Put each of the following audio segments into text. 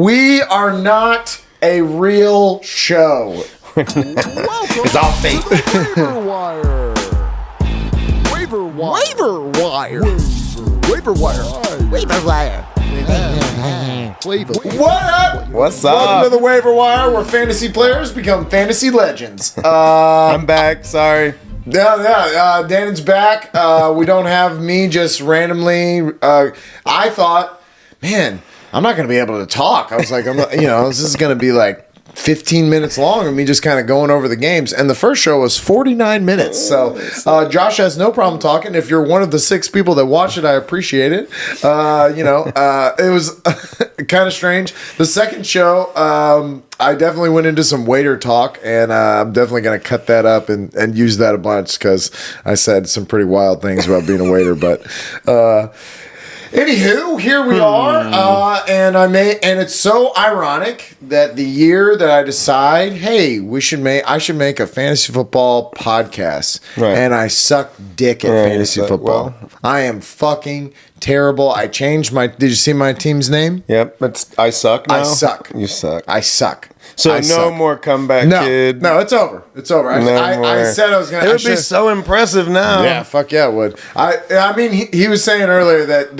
We are not a real show. It's all fake. Waiver wire. Waiver wire. Waiver wire. Waiver wire. Waiver wire. Waiver. What up? What's Welcome up? to the Waiver Wire, where fantasy players become fantasy legends. I'm back. Sorry. Dannon's back. We don't have me just randomly. I thought, man, I'm not going to be able to talk. I was like, this is going to be like 15 minutes long of me just kind of going over the games. And the first show was 49 minutes. So Josh has no problem talking. If you're one of the 6 people that watch it, I appreciate it. It was kind of strange. The second show, I definitely went into some waiter talk, and I'm definitely going to cut that up and use that a bunch because I said some pretty wild things about being a waiter. But anywho, here we are, and it's so ironic that the year that I decide, hey, I should make a fantasy football podcast, Right. and I suck dick at fantasy football. well. I am fucking terrible. I changed my. Did you see my team's name? Yep. I suck now. I suck. You suck. I suck. So I no suck. more comeback, kid. No, it's over. It's over. No I more. said I was gonna. It I would be should- so impressive now. Yeah, fuck yeah, it would. I mean, he was saying earlier that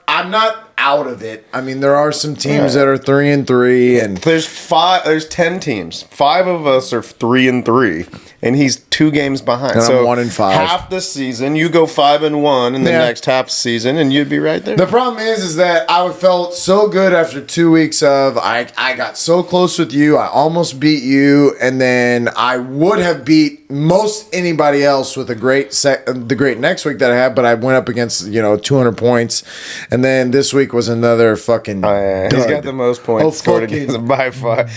I'm not out of it. I mean, there are some teams that are 3-3, and There's 10 teams. 5 of us are 3-3, and he's 2 games behind. And I'm so 1-5. half the season, you go 5-1 in the Yeah. next half season, and you'd be right there. the problem is that I felt so good after 2 weeks of I got so close with you. I almost beat you, and then I would have beat most anybody else with the great next week that I had. But I went up against 200 points, and then this week was another fucking. He's got the most points scored fucking against him by far.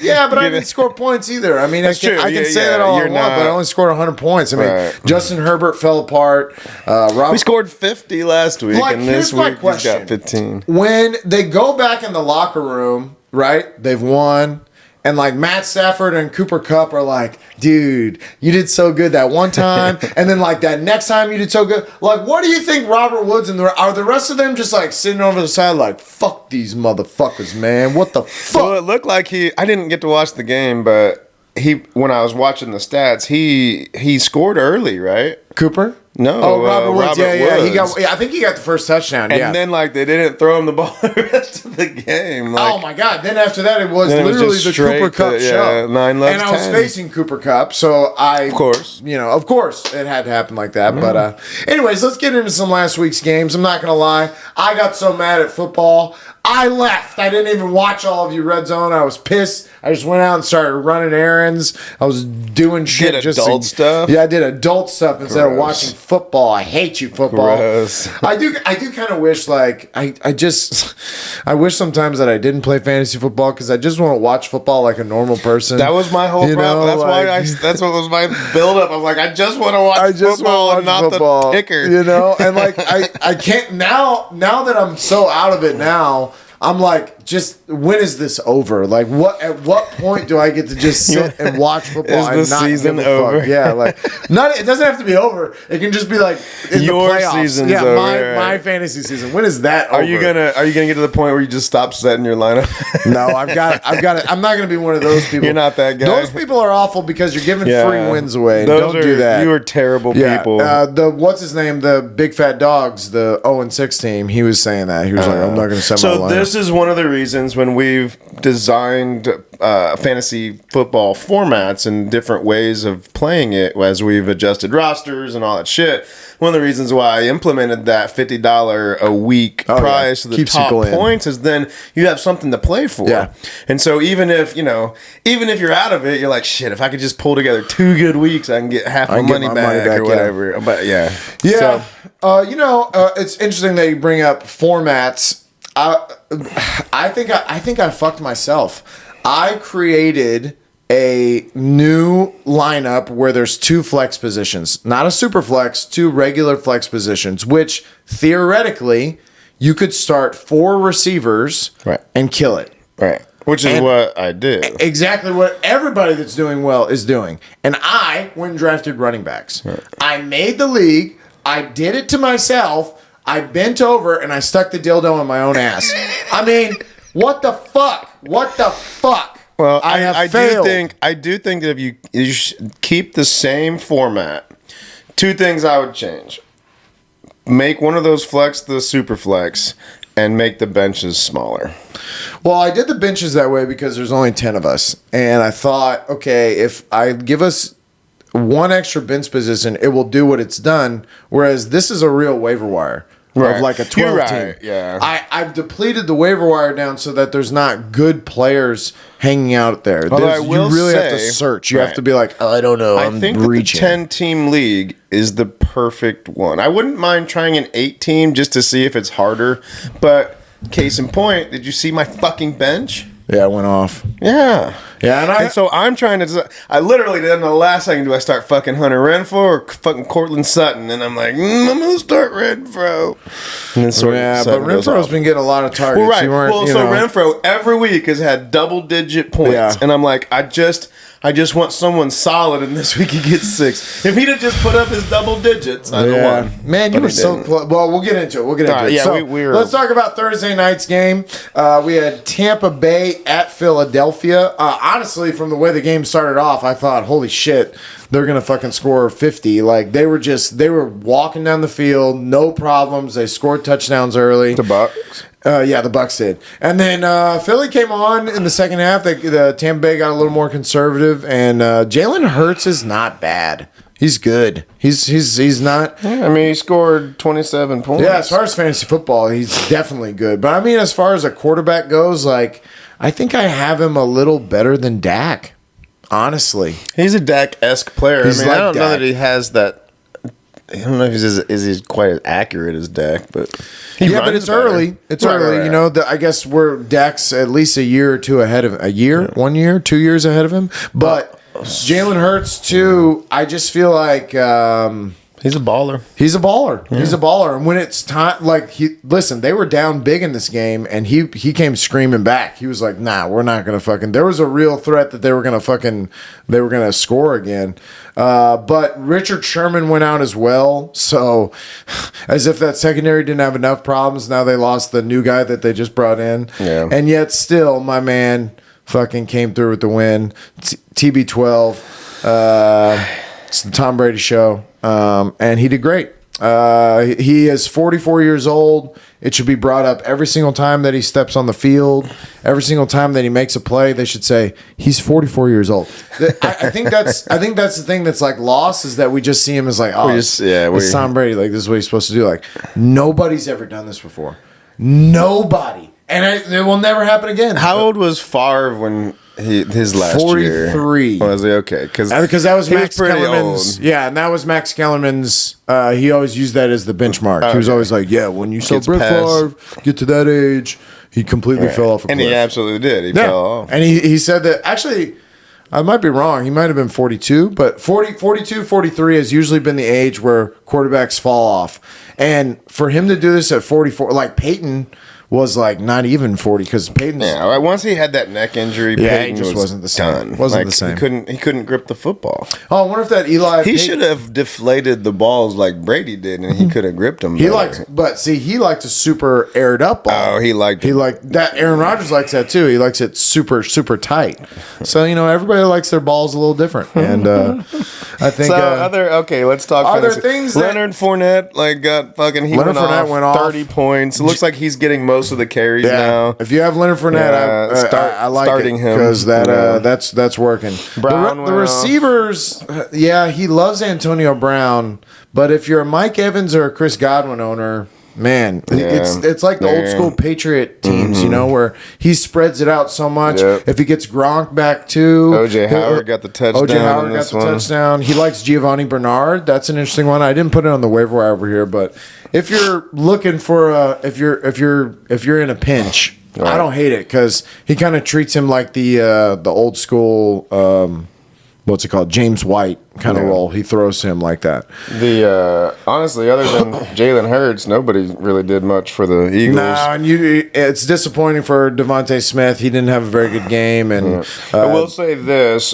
Yeah, but I didn't score points either. I mean, I true. can Yeah, say yeah, that all I you're want, but I not- only scored 100 points. I mean, Right. Justin Herbert fell apart. We scored 50 last week, Like, and here's this my week he's question. got 15. When they go back in the locker room, right? They've won. And like Matt Stafford and Cooper Kupp are like, dude, you did so good that one time, and then like that next time you did so good. Like, what do you think Robert Woods and are the rest of them just like sitting over the side like, fuck these motherfuckers, man? What the fuck? Well, it looked like I didn't get to watch the game, but when I was watching the stats, he scored early, right? Cooper? No, Oh, Robert Woods. Robert Yeah. Woods. I think he got the first touchdown. And yeah. then they didn't throw him the ball the rest of the game. Oh my God! Then after that, it was Then it was literally just the straight Cooper Cup to- show. 9 loves and I was 10. facing Cooper Cup, so of course. of course, it had to happen like that. But anyways, let's get into some last week's games. I'm not gonna lie, I got so mad at football, I left. I didn't even watch all of you Red Zone. I was pissed. I just went out and started running errands. I was doing shit. Did just adult stuff? Yeah, I did adult stuff instead of Gross. watching football. I hate you, football. Gross. I do kind of wish, like, I wish sometimes that I didn't play fantasy football because I just want to watch football like a normal person. That was my whole You problem. know, That's what was my buildup. I was like, I just want to watch football and not the ticker. And like I can't now that I'm so out of it now. I'm like, just when is this over? Like, at what point do I get to just sit and watch football Is and the not season give a over? fuck? Yeah, like it doesn't have to be over. It can just be like in Your the playoffs. season's yeah, over, my right. fantasy season. When is that over? Are you gonna get to the point where you just stop setting your lineup? No, I've got it. I'm not gonna be one of those people. You're not that guy. Those people are awful because you're giving Yeah. free wins away. Those Don't do that. You are terrible Yeah, people. the what's his name? The Big Fat Dogs, the 0-6 team. He was saying that. He was like, I'm not going to set my So lineup. this is one of the reasons when we've designed fantasy football formats and different ways of playing it as we've adjusted rosters and all that shit. One of the reasons why I implemented that $50 a week prize to the Keeps top people in. points is then you have something to play for. Yeah. And so even if you're out of it, you're like, shit, if I could just pull together 2 good weeks, I can get half my can get money my back money back, or yeah. whatever. But yeah. Yeah. So, It's interesting that you bring up formats. I think I fucked myself. I created a new lineup where there's 2 flex positions, not a super flex, 2 regular flex positions, which theoretically you could start 4 receivers Right. and kill it. right. Which is And- what I did. Exactly what everybody that's doing well is doing. And I went and drafted running backs. I made the league. I did it to myself. I bent over and I stuck the dildo in my own ass. I mean, What the fuck? What the fuck? Well, I have I failed. do think that if you should keep the same format, two things I would change. Make one of those flex the super flex and make the benches smaller. Well, I did the benches that way because there's only 10 of us. And I thought, okay, if I give us one extra bench position, it will do what it's done. Whereas this is a real waiver wire. Right. Of like a 12 You're right, team. yeah. I've depleted the waiver wire down so that there's not good players hanging out there. Although You really have to search. You have to be like, oh, I don't know. I I'm think reaching. that the 10-team league is the perfect one. I wouldn't mind trying an 8-team just to see if it's harder. But case in point, did you see my fucking bench? Yeah, it went off. Yeah. Yeah, And so I'm trying to. I literally did in the last second. Do I start fucking Hunter Renfro or fucking Cortland Sutton? And I'm like, I'm gonna start Renfro. And then but Sutton goes Renfro's off. been getting a lot of targets. Well, right. You weren't, Well, you so know. Renfro every week has had double-digit points, Yeah. and I'm like, I just want someone solid, and this week he gets 6. If he'd have just put up his double digits, I'd have won. Man, you But were he so didn't. close. Well, we'll get into it. We'll get into All right, it. yeah, So, we were- let's talk about Thursday night's game. We had Tampa Bay at Philadelphia. Honestly, from the way the game started off, I thought, holy shit, they're going to fucking score 50. Like, they were walking down the field, no problems. They scored touchdowns early. The Bucks. Yeah, the Bucks did, and then Philly came on in the second half. The Tampa Bay got a little more conservative, and Jalen Hurts is not bad. He's good. He's not. Yeah, I mean, he scored 27 points. Yeah, as far as fantasy football, he's definitely good. But I mean, as far as a quarterback goes, like I think I have him a little better than Dak. Honestly, He's a Dak-esque player. He's I mean, like I don't know Dak. that he has that. I don't know if he's quite as accurate as Dak, but he yeah, but runs it's better. early. It's Right, early. right, You know, I guess we're Dak's at least a year or two ahead of 1 year, 2 years ahead of him. But Jalen Hurts too. I just feel like He's a baller. he's a baller. He's a baller. And when it's time, like listen, they were down big in this game, and he came screaming back. He was like, "Nah, we're not gonna fucking." There was a real threat that they were gonna score again. But Richard Sherman went out as well. So, as if that secondary didn't have enough problems, now they lost the new guy that they just brought in. Yeah. And yet, still, my man fucking came through with the win. TB12. It's the Tom Brady show. And he did great. He is 44 years old. It should be brought up every single time that he steps on the field. Every single time that he makes a play, they should say he's 44 years old. I think that's the thing that's like lost is that we just see him as like, oh, it's Tom Brady. Like this is what he's supposed to do. Like nobody's ever done this before. Nobody, and it will never happen again. How old was Favre when his last 43. year? Was he okay? Because that was he Max pretty Kellerman's. old. Yeah, and that was Max Kellerman's. He always used that as the benchmark. He was always like, "Yeah, when you saw Gets Brett past- Favre get to that age, he completely fell off a cliff." And he absolutely did. He yeah. fell off. And he said that actually. I might be wrong. He might have been 42, but 42, 43 has usually been the age where quarterbacks fall off. And for him to do this at 44, like Peyton was like not even 40 because Peyton's. Yeah, once he had that neck injury, Yeah, Peyton he just wasn't the same. Done. Wasn't the same. He couldn't grip the football. Oh, I wonder if that Eli. He Peyton- should have deflated the balls like Brady did, and he could have gripped them. He better. likes, but see, he liked a super aired up ball. Oh, he liked that. Aaron Rodgers likes that too. He likes it super, super tight. So everybody likes their balls a little different, and I think. Let's talk. Are there fantasy. things that- Leonard Fournette got fucking? Leonard Fournette went off 30 points. It looks like he's getting most of the carries now. If you have Leonard Fournette, I like starting him because that's working. Brown the went off. receivers, he loves Antonio Brown, but if you're a Mike Evans or a Chris Godwin owner. Man, it's like the old school Patriot teams, where he spreads it out so much. Yep. If he gets Gronk back too, OJ Howard got the touchdown. OJ Howard got the touchdown. He likes Giovanni Bernard. That's an interesting one. I didn't put it on the waiver wire over here, but if you're looking for if you're in a pinch, Right. I don't hate it because he kind of treats him like the old school. What's it called? James White kind of role. He throws to him like that. Honestly, other than Jalen Hurts, nobody really did much for the Eagles. No, and it's disappointing for Devontae Smith. He didn't have a very good game, and I will say this: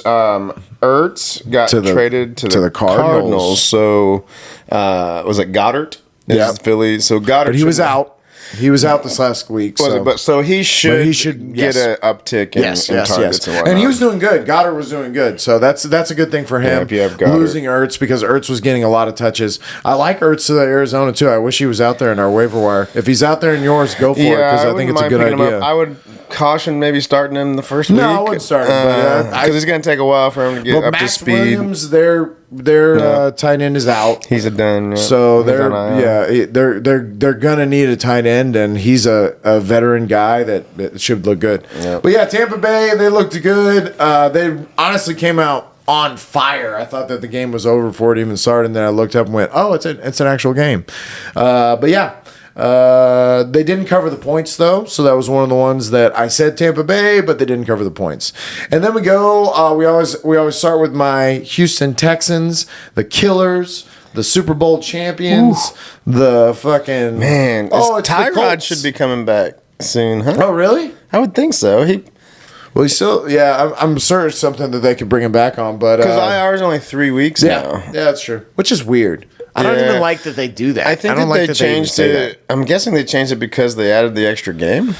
Ertz got traded to the Cardinals. So was it Goddard? Yeah. Philly. So Goddard, but he was out. He was out this last week. So he should yes. get an uptick in, targets and whatnot. And he was doing good. Goddard was doing good. So that's a good thing for him. if you have Goddard. Losing Ertz because Ertz was getting a lot of touches. I like Ertz to Arizona too. I wish he was out there in our waiver wire. If he's out there in yours, go for it because I think it's a good idea. I would caution maybe starting him the first week. No, I wouldn't start him because it's going to take a while for him to get up to speed. Williams, their tight end is out. He's a done. Yeah. So they're gonna need a tight end, and he's a veteran guy that should look good. Yeah. But yeah, Tampa Bay, they looked good. They honestly came out on fire. I thought that the game was over before it even started, and then I looked up and went, "Oh, it's an actual game." But yeah. They didn't cover the points though, so that was one of the ones that I said Tampa Bay, but they didn't cover the points. And then we go. We always start with my Houston Texans, the Killers, the Super Bowl champions, the fucking man. Tyrod should be coming back soon, huh? Oh, really? I would think so. Well, he's still, I'm sure it's something that they could bring him back on, but because IR is only 3 weeks now. Yeah, that's true. Which is weird. I don't even like that they do that. I think they changed it. I'm guessing they changed it because they added the extra game.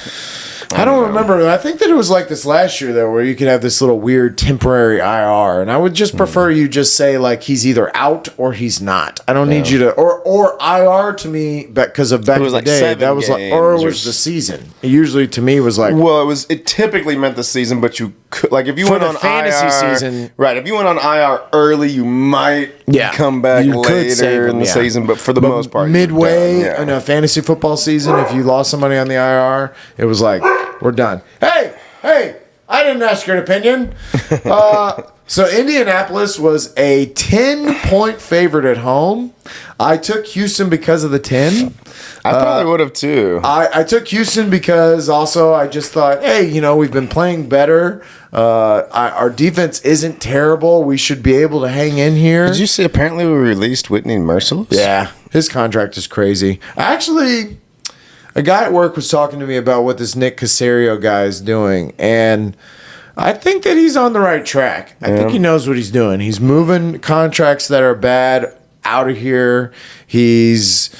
I don't remember. I think that it was like this last year, though, where you could have this little weird temporary IR. And I would just prefer you just say, like, he's either out or he's not. I don't need you to... Or IR to me, because of back in the day, that was like... Or it was the season. It usually, to me, was like... Well, it typically meant the season, but you could... Like, if you went on fantasy IR... season... Right, if you went on IR early, you might come back later in the season, but for the most part... Midway in a fantasy football season, if you lost somebody on the IR, it was like... We're done. Hey, I didn't ask your opinion. So Indianapolis was a 10-point favorite at home. I took Houston because of the 10. I probably would have too. I took Houston because also I just thought, hey, we've been playing better. Our defense isn't terrible. We should be able to hang in here. Did you see apparently we released Whitney Merciless? Yeah, his contract is crazy. A guy at work was talking to me about what this Nick Caserio guy is doing, and I think that he's on the right track. I think he knows what he's doing. He's moving contracts that are bad out of here. He's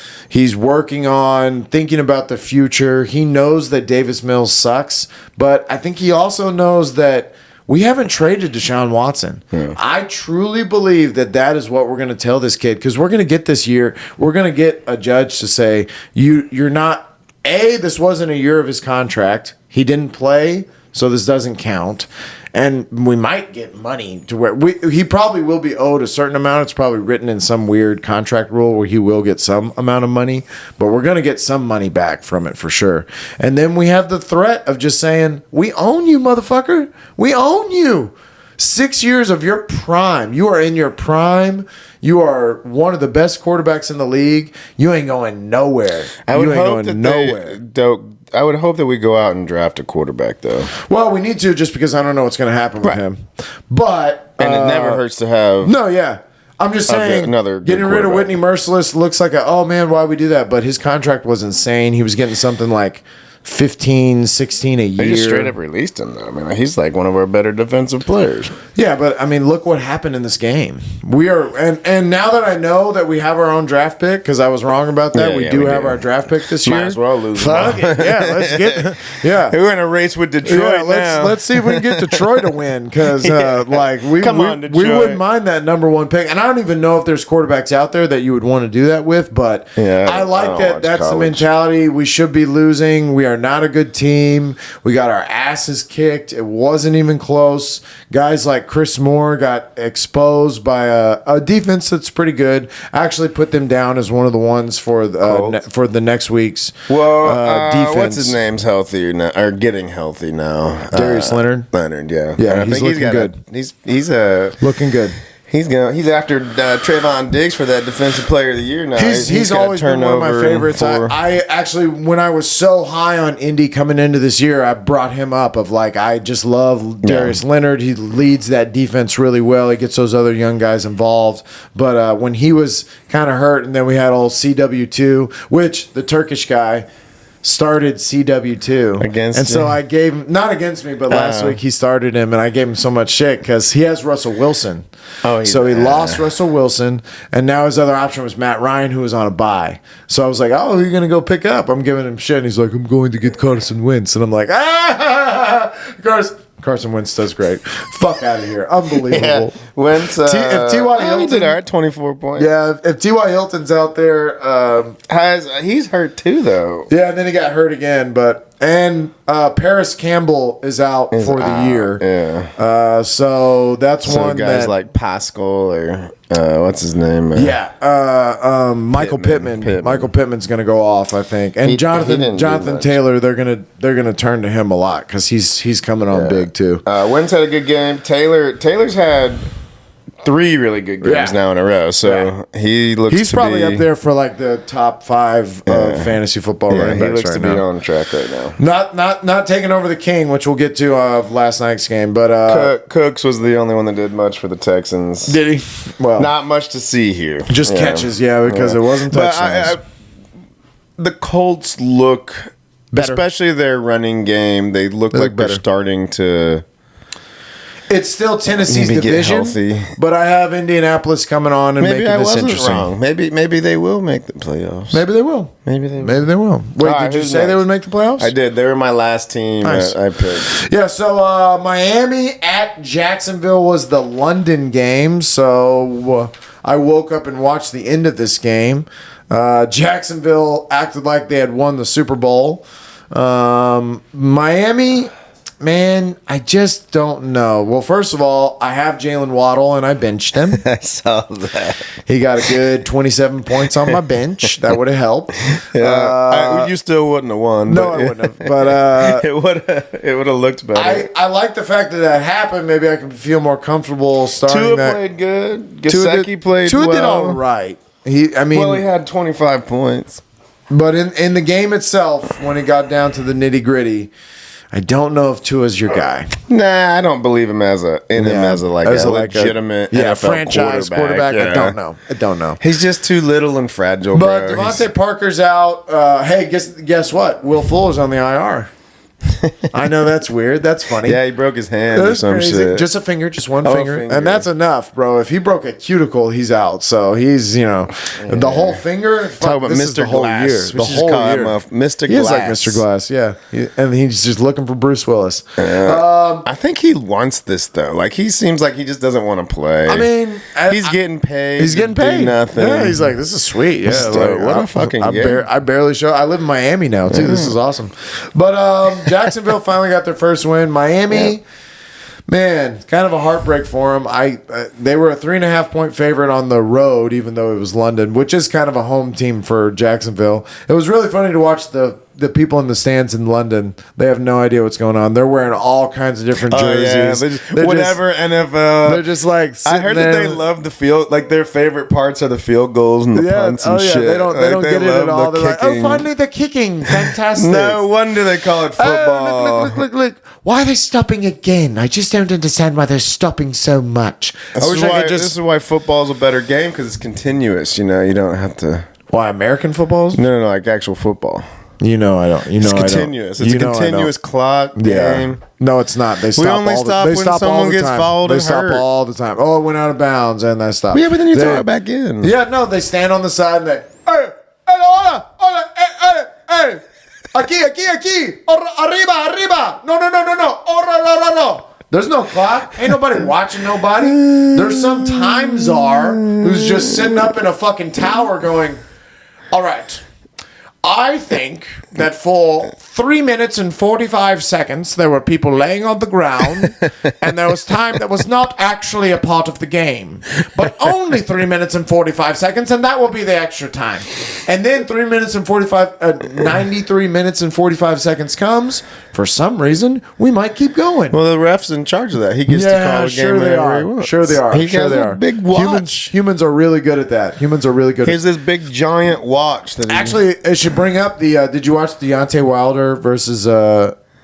working on thinking about the future. He knows that Davis Mills sucks, but I think he also knows that we haven't traded Deshaun Watson. Yeah. I truly believe that is what we're going to tell this kid, because we're going to get this year. We're going to get a judge to say, you're not... this wasn't a year of his contract. He didn't play, so this doesn't count. And we might get money to where he probably will be owed a certain amount. It's probably written in some weird contract rule where he will get some amount of money, but we're going to get some money back from it for sure. And then we have the threat of just saying, we own you, motherfucker. We own you. 6 years of your prime. You are in your prime. You are one of the best quarterbacks in the league. You ain't going nowhere. I would hope that we go out and draft a quarterback, though. Well, we need to, just because I don't know what's going to happen with him. But it never hurts to have. No, yeah. I'm just saying, getting rid of Whitney Merciless looks like oh man, why we do that? But his contract was insane. He was getting something like 15, 16 a year. They just straight up released him, though. I mean, he's like one of our better defensive players. Yeah, but I mean, look what happened in this game. We are, and now that I know that we have our own draft pick, because I was wrong about that, we do have our draft pick this year. Might as well lose. Fuck it. Yeah, let's get. Yeah, we're in a race with Detroit. Yeah, let's see if we can get Detroit to win, because we wouldn't mind that number one pick. And I don't even know if there's quarterbacks out there that you would want to do that with, but I like that. That's college. The mentality. We should be losing. We are not a good team. We got our asses kicked. It wasn't even close. Guys like Chris Moore got exposed by a defense that's pretty good. I actually put them down as one of the ones for the next week's defense. What's his name's healthy now, or getting healthy now? Darius Leonard. Yeah. Yeah, he's looking good. He's looking good. He's after Trayvon Diggs for that Defensive Player of the Year now. He's always been one of my favorites. I actually, when I was so high on Indy coming into this year, I brought him up I just love Darius Leonard. He leads that defense really well. He gets those other young guys involved. But when he was kind of hurt, and then we had old CW2, which the Turkish guy, started CW2 Against and so you? I gave him, not against me, but last week he started him, and I gave him so much shit because he has Russell Wilson. So he lost Russell Wilson, and now his other option was Matt Ryan, who was on a bye. So I was like, "Oh, who are you gonna go pick up?" I'm giving him shit, and he's like, "I'm going to get Carson Wentz," and I'm like, Carson Wentz does great. Fuck out of here, unbelievable. Wentz, if T.Y. Hilton, he did all right, 24 points. Yeah, if T.Y. Hilton's out there, He's hurt too, though. yeah, and then he got hurt again. And Paris Campbell is out for the year. Yeah. So that's So one guys that, like Pascal or what's his name? Michael Pittman. Michael Pittman's going to go off, I think. And He didn't do Jonathan much. Taylor, they're gonna turn to him a lot because he's coming on big too. Wentz had a good game. Taylor's had 3 really good games now in a row. So he looks. He's probably up there for like the top 5 of fantasy football running He backs looks right to be now. on track right now. Not taking over the king, which we'll get to of last night's game, but Cooks was the only one that did much for the Texans. did he? Well, Not much to see here. just catches, because it wasn't But touchdowns. the Colts look, Better. especially their running game, they look like they're better. starting to. It's still Tennessee's Maybe get division, healthy. but I have Indianapolis coming on and Maybe making I this wasn't interesting. wrong. Maybe they will make the playoffs. Maybe they will. Maybe they will. Maybe they will. Wait, All right, did you who's say they next? would make the playoffs? I did. They were my last team Nice. I picked. Yeah, so Miami at Jacksonville was the London game. So I woke up and watched the end of this game. Jacksonville acted like they had won the Super Bowl. Miami, man, I just don't know. Well, first of all, I have Jalen Waddle and I benched him. I saw that. He got a good 27 points on my bench. That would have helped. You still wouldn't have won. No, I wouldn't have. But it would have looked better. I like the fact that happened. Maybe I can feel more comfortable starting Tua that. played good. Tua Gesicki played Tua well. did all right. He had 25 points. but in the game itself, when it got down to the nitty gritty, I don't know if Tua's your guy. Nah, I don't believe him as a legitimate NFL franchise quarterback. Yeah. I don't know. He's just too little and fragile. But bro. Devontae Parker's out. Hey, guess what? Will Fuller's on the IR. I know that's weird. That's funny. Yeah, he broke his hand or That's some crazy. shit. Just a finger, just one Oh, finger. finger. And that's enough, bro. If he broke a cuticle, he's out. So he's, the whole finger. Talk about this is the Mr. whole Glass. year. We The should just whole call year. him Mr. He is Glass. like Mr. Glass, yeah. And he's just looking for Bruce Willis. I think he wants this though. Like he seems like he just doesn't want to play. I mean, he's getting paid. He's getting to do paid. nothing. Yeah, he's like, this is sweet. Yeah, This is like, what a fucking game. I barely show. I live in Miami now too. This is awesome. But Jacksonville finally got their first win. Miami, man, kind of a heartbreak for them. They were a 3.5 point favorite on the road, even though it was London, which is kind of a home team for Jacksonville. It was really funny to watch the people in the stands in London. They have no idea what's going on. They're wearing all kinds of different jerseys. They're whatever NFL. They're just like I heard that they love the field. Like their favorite parts are the field goals and the punts and shit. They don't Like, get it love at all. the They're like, oh, kicking. finally the kicking. Fantastic. No wonder they call it football. Look. Why are they stopping again? I just don't understand why they're stopping so much. This is why football's a better game because it's continuous. You don't have to. Why American footballs? No, like actual football. I don't. It's continuous. It's a continuous clock game. No, it's not. They stop only all the, stop they when stop all someone the gets time. fouled They and stop hurt. all the time. Oh, it went out of bounds and they stop. Yeah, but then you throw it back in. Yeah, no, they stand on the side and they, hey, aquí, arriba, no. There's no clock. Ain't nobody watching nobody. There's some time czar who's just sitting up in a fucking tower going, all right, I think that for 3 minutes and 45 seconds, there were people laying on the ground, and there was time that was not actually a part of the game, but only 3 minutes and 45 seconds, and that will be the extra time. And then 93 minutes and 45 seconds comes. For some reason, we might keep going. Well, the ref's in charge of that. He gets to call a game sure they whenever he are. wants. Sure they are. He Sure has they a are. big watch. Humans are really good at that. Humans are really good. He has this big giant watch that. Actually, it should bring up the. Did you watch Deontay Wilder versus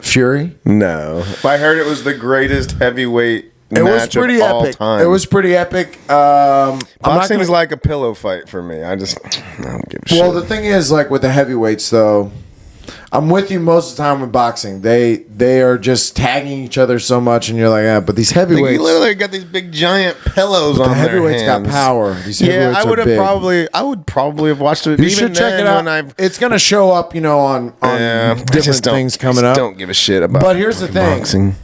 Fury? No, I heard it was the greatest heavyweight match of all time. It was pretty epic. Boxing is like a pillow fight for me. I don't give a shit. Well, the thing is, like with the heavyweights, though, I'm with you most of the time with boxing. They are just tagging each other so much, and you're like, yeah. But these heavyweights, You literally got these big giant pillows on the their heavyweights hands. got power. These Yeah, heavyweights I would are have big. probably have watched it. You should check it out. It's gonna show up, on different things coming up. Don't give a shit about. But here's the thing. boxing.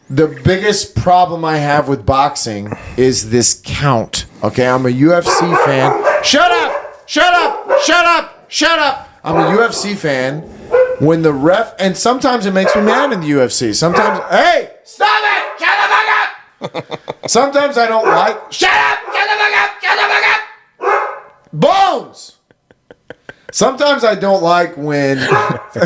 The biggest problem I have with boxing is this count. Okay, I'm a UFC fan. Shut up! Shut up! Shut up! Shut up! I'm a UFC fan. When the ref, and sometimes it makes me mad in the UFC. Sometimes, hey, stop it! Shut the fuck up! Sometimes I don't like. Shut up! Shut the fuck up! Shut the fuck up! Bones. Sometimes I don't like when.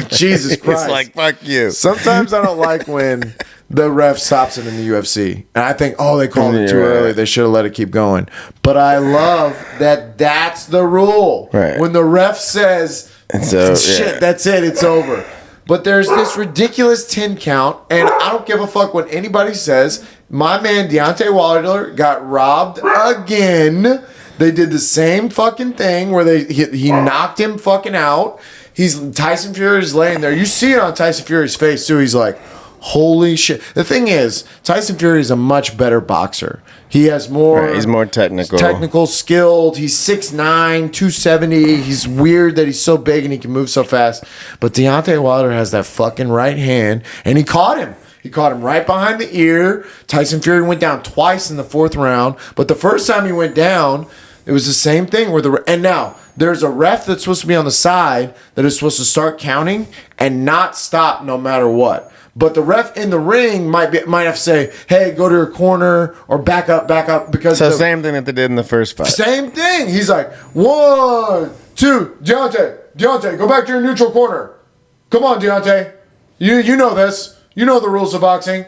Jesus Christ! It's like fuck you. Sometimes I don't like when the ref stops it in the UFC. And I think, they called it too early. They should have let it keep going. But I love that that's the rule. Right. When the ref says, shit, yeah. that's it, it's over. But there's this ridiculous 10 count, and I don't give a fuck what anybody says. My man Deontay Wilder got robbed again. They did the same fucking thing where he knocked him fucking out. Tyson Fury's laying there. You see it on Tyson Fury's face too. He's like, holy shit. The thing is, Tyson Fury is a much better boxer. He has more. Right, he's more technical. Technical, skilled. He's 6'9", 270. He's weird that he's so big and he can move so fast. But Deontay Wilder has that fucking right hand, and he caught him. He caught him right behind the ear. Tyson Fury went down twice in the 4th round. But the first time he went down, it was the same thing. And now, there's a ref that's supposed to be on the side that is supposed to start counting and not stop no matter what. But the ref in the ring might have to say, hey, go to your corner or back up, because So same thing that they did in the first fight. Same thing. He's like, 1, 2, Deontay, go back to your neutral corner. Come on, Deontay. You know this. You know the rules of boxing.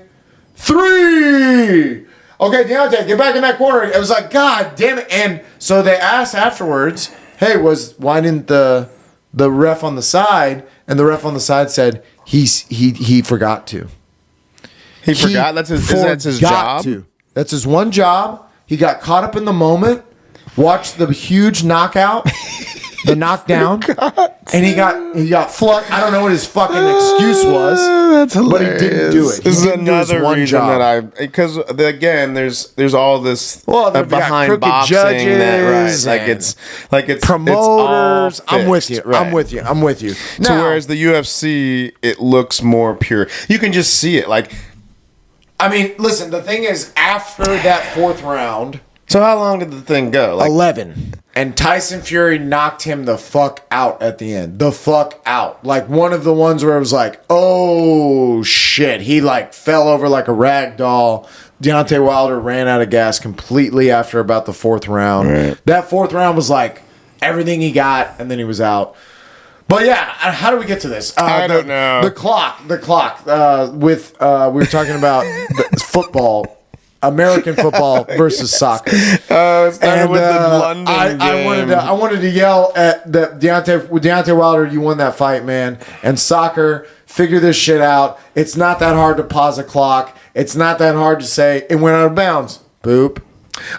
3. Okay, Deontay, get back in that corner. It was like, God damn it. And so they asked afterwards, hey, why didn't the ref on the side? And the ref on the side said he forgot to. He forgot? That's his job? That's his one job. He got caught up in the moment, watched the huge knockout, the knockdown, and he got flunked. I don't know what his fucking excuse was. That's hilarious. But he didn't do it. This is another reason that because again, there's all this behind boxing that it's promoters. It's all I'm with fixed, you. right. I'm with you. So whereas the UFC, it looks more pure. You can just see it. I mean, listen. The thing is, after that 4th round. So how long did the thing go? 11. And Tyson Fury knocked him the fuck out at the end. The fuck out. Like one of the ones where it was like, oh shit. He fell over like a rag doll. Deontay Wilder ran out of gas completely after about the 4th round. Right. That 4th round was like everything he got, and then he was out. But yeah, how do we get to this? I don't know. The clock. We were talking about football. American football versus soccer. It started with the London game. I wanted to yell at Deontay Wilder. You won that fight, man. And soccer, figure this shit out. It's not that hard to pause a clock. It's not that hard to say it went out of bounds. Boop.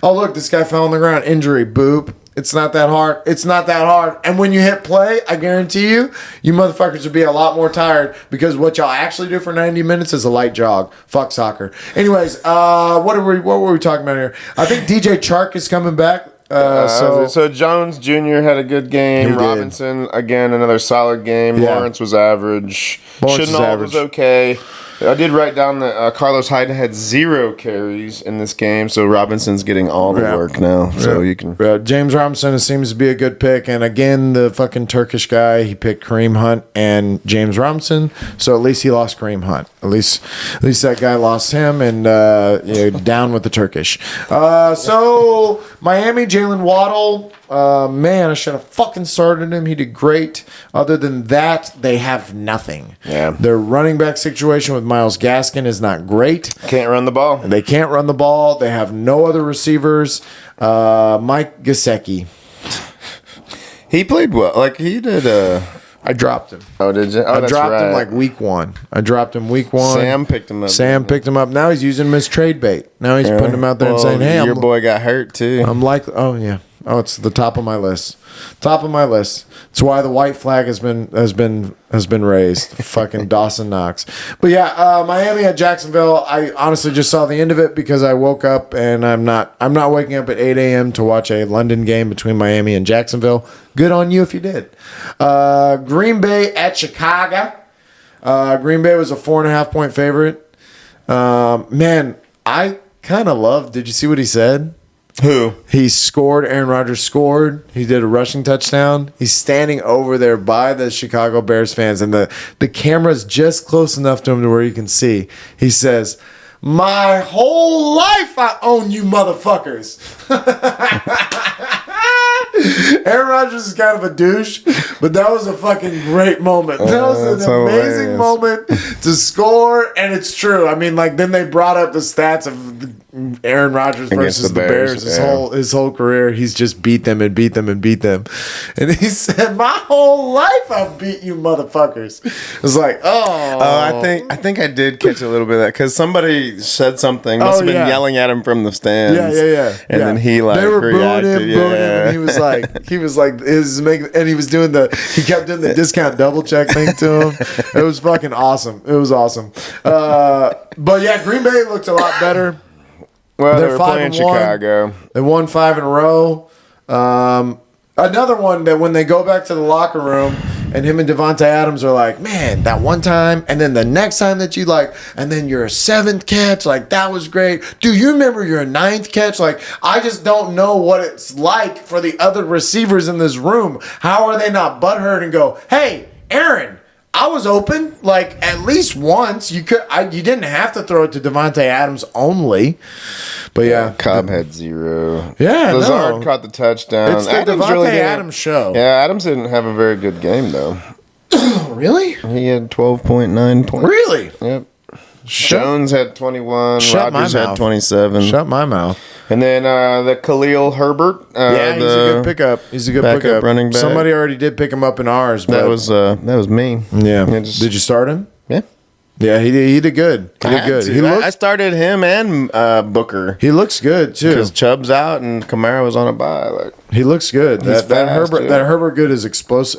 Oh look, this guy fell on the ground. Injury. Boop. It's not that hard. It's not that hard. And when you hit play, I guarantee you motherfuckers would be a lot more tired because what y'all actually do for 90 minutes is a light jog. Fuck soccer. Anyways, what were we talking about here? I think DJ Chark is coming back. So Jones Jr. had a good game. Robinson, again, another solid game. Yeah. Lawrence was average. Chenault was okay. I did write down that Carlos Hyde had 0 carries in this game, so Robinson's getting all the work now. So you can. James Robinson seems to be a good pick, and again, the fucking Turkish guy, he picked Kareem Hunt and James Robinson, so at least he lost Kareem Hunt. At least that guy lost him, and down with the Turkish. So Miami, Jalen Waddle. Man, I should have fucking started him. He did great. Other than that, they have nothing. Yeah. Their running back situation with Myles Gaskin is not great. Can't run the ball. They can't run the ball. They have no other receivers. Mike Gesicki. He played well. He did. I dropped him. Oh, did you? Oh, I dropped him week 1. I dropped him week 1. Sam picked him up. Now he's using him as trade bait. Now he's putting him out there and saying, hey, your boy got hurt too. I'm likely. Oh, yeah. Oh, it's the top of my list. Top of my list. It's why the white flag has been raised. Fucking Dawson Knox. But yeah, Miami at Jacksonville. I honestly just saw the end of it because I woke up and I'm not waking up at 8 a.m. to watch a London game between Miami and Jacksonville. Good on you if you did. Green Bay at Chicago. Green Bay was a 4.5 point favorite. Man, I kind of loved. Did you see what he said? Who? He scored. Aaron Rodgers scored. He did a rushing touchdown. He's standing over there by the Chicago Bears fans, and the camera's just close enough to him to where you can see. He says, "My whole life I own you motherfuckers." Aaron Rodgers is kind of a douche, but that was a fucking great moment. That was an amazing moment to score, and it's true. I mean, like, then they brought up the stats of Aaron Rodgers versus the Bears. His whole career, he's just beat them and beat them and beat them. And he said, "My whole life I've beat you motherfuckers." It's like, I think I did catch a little bit of that because somebody said something. Must have been yelling at him from the stands. Yeah. And then he like they were reacted. booing him, and he was like, he kept doing the discount double check thing to him. It was fucking awesome. It was awesome. But yeah, Green Bay looked a lot better. Well, they were playing Chicago. They won 5 in a row. Another one that when they go back to the locker room and him and Devontae Adams are like, "Man, that one time, and then the next time that you like, and then your 7th catch, like that was great. Do you remember your 9th catch? Like, I just don't know what it's like for the other receivers in this room. How are they not butthurt and go, hey, Aaron, I was open like at least once. You didn't have to throw it to Devontae Adams only." But yeah, Cobb had 0. Yeah, Lazard caught the touchdown. It's the Devontae Adams show. Yeah, Adams didn't have a very good game though. Really? He had 12.9 points. Really? Yep. Jones had 21. Shut Rodgers my had mouth. 27. Shut my mouth. And then the Khalil Herbert. Yeah, he's a good pickup. He's a good backup pickup. running back. Somebody already did pick him up in ours. But That was me. yeah. Yeah, Did you start him? Yeah. Yeah, he did good. He did good. I started him and Booker. He looks good too. Because Chubb's out and Kamara was on a bye. Like He looks good. He's That fast, Herbert too. that Herbert good is explosive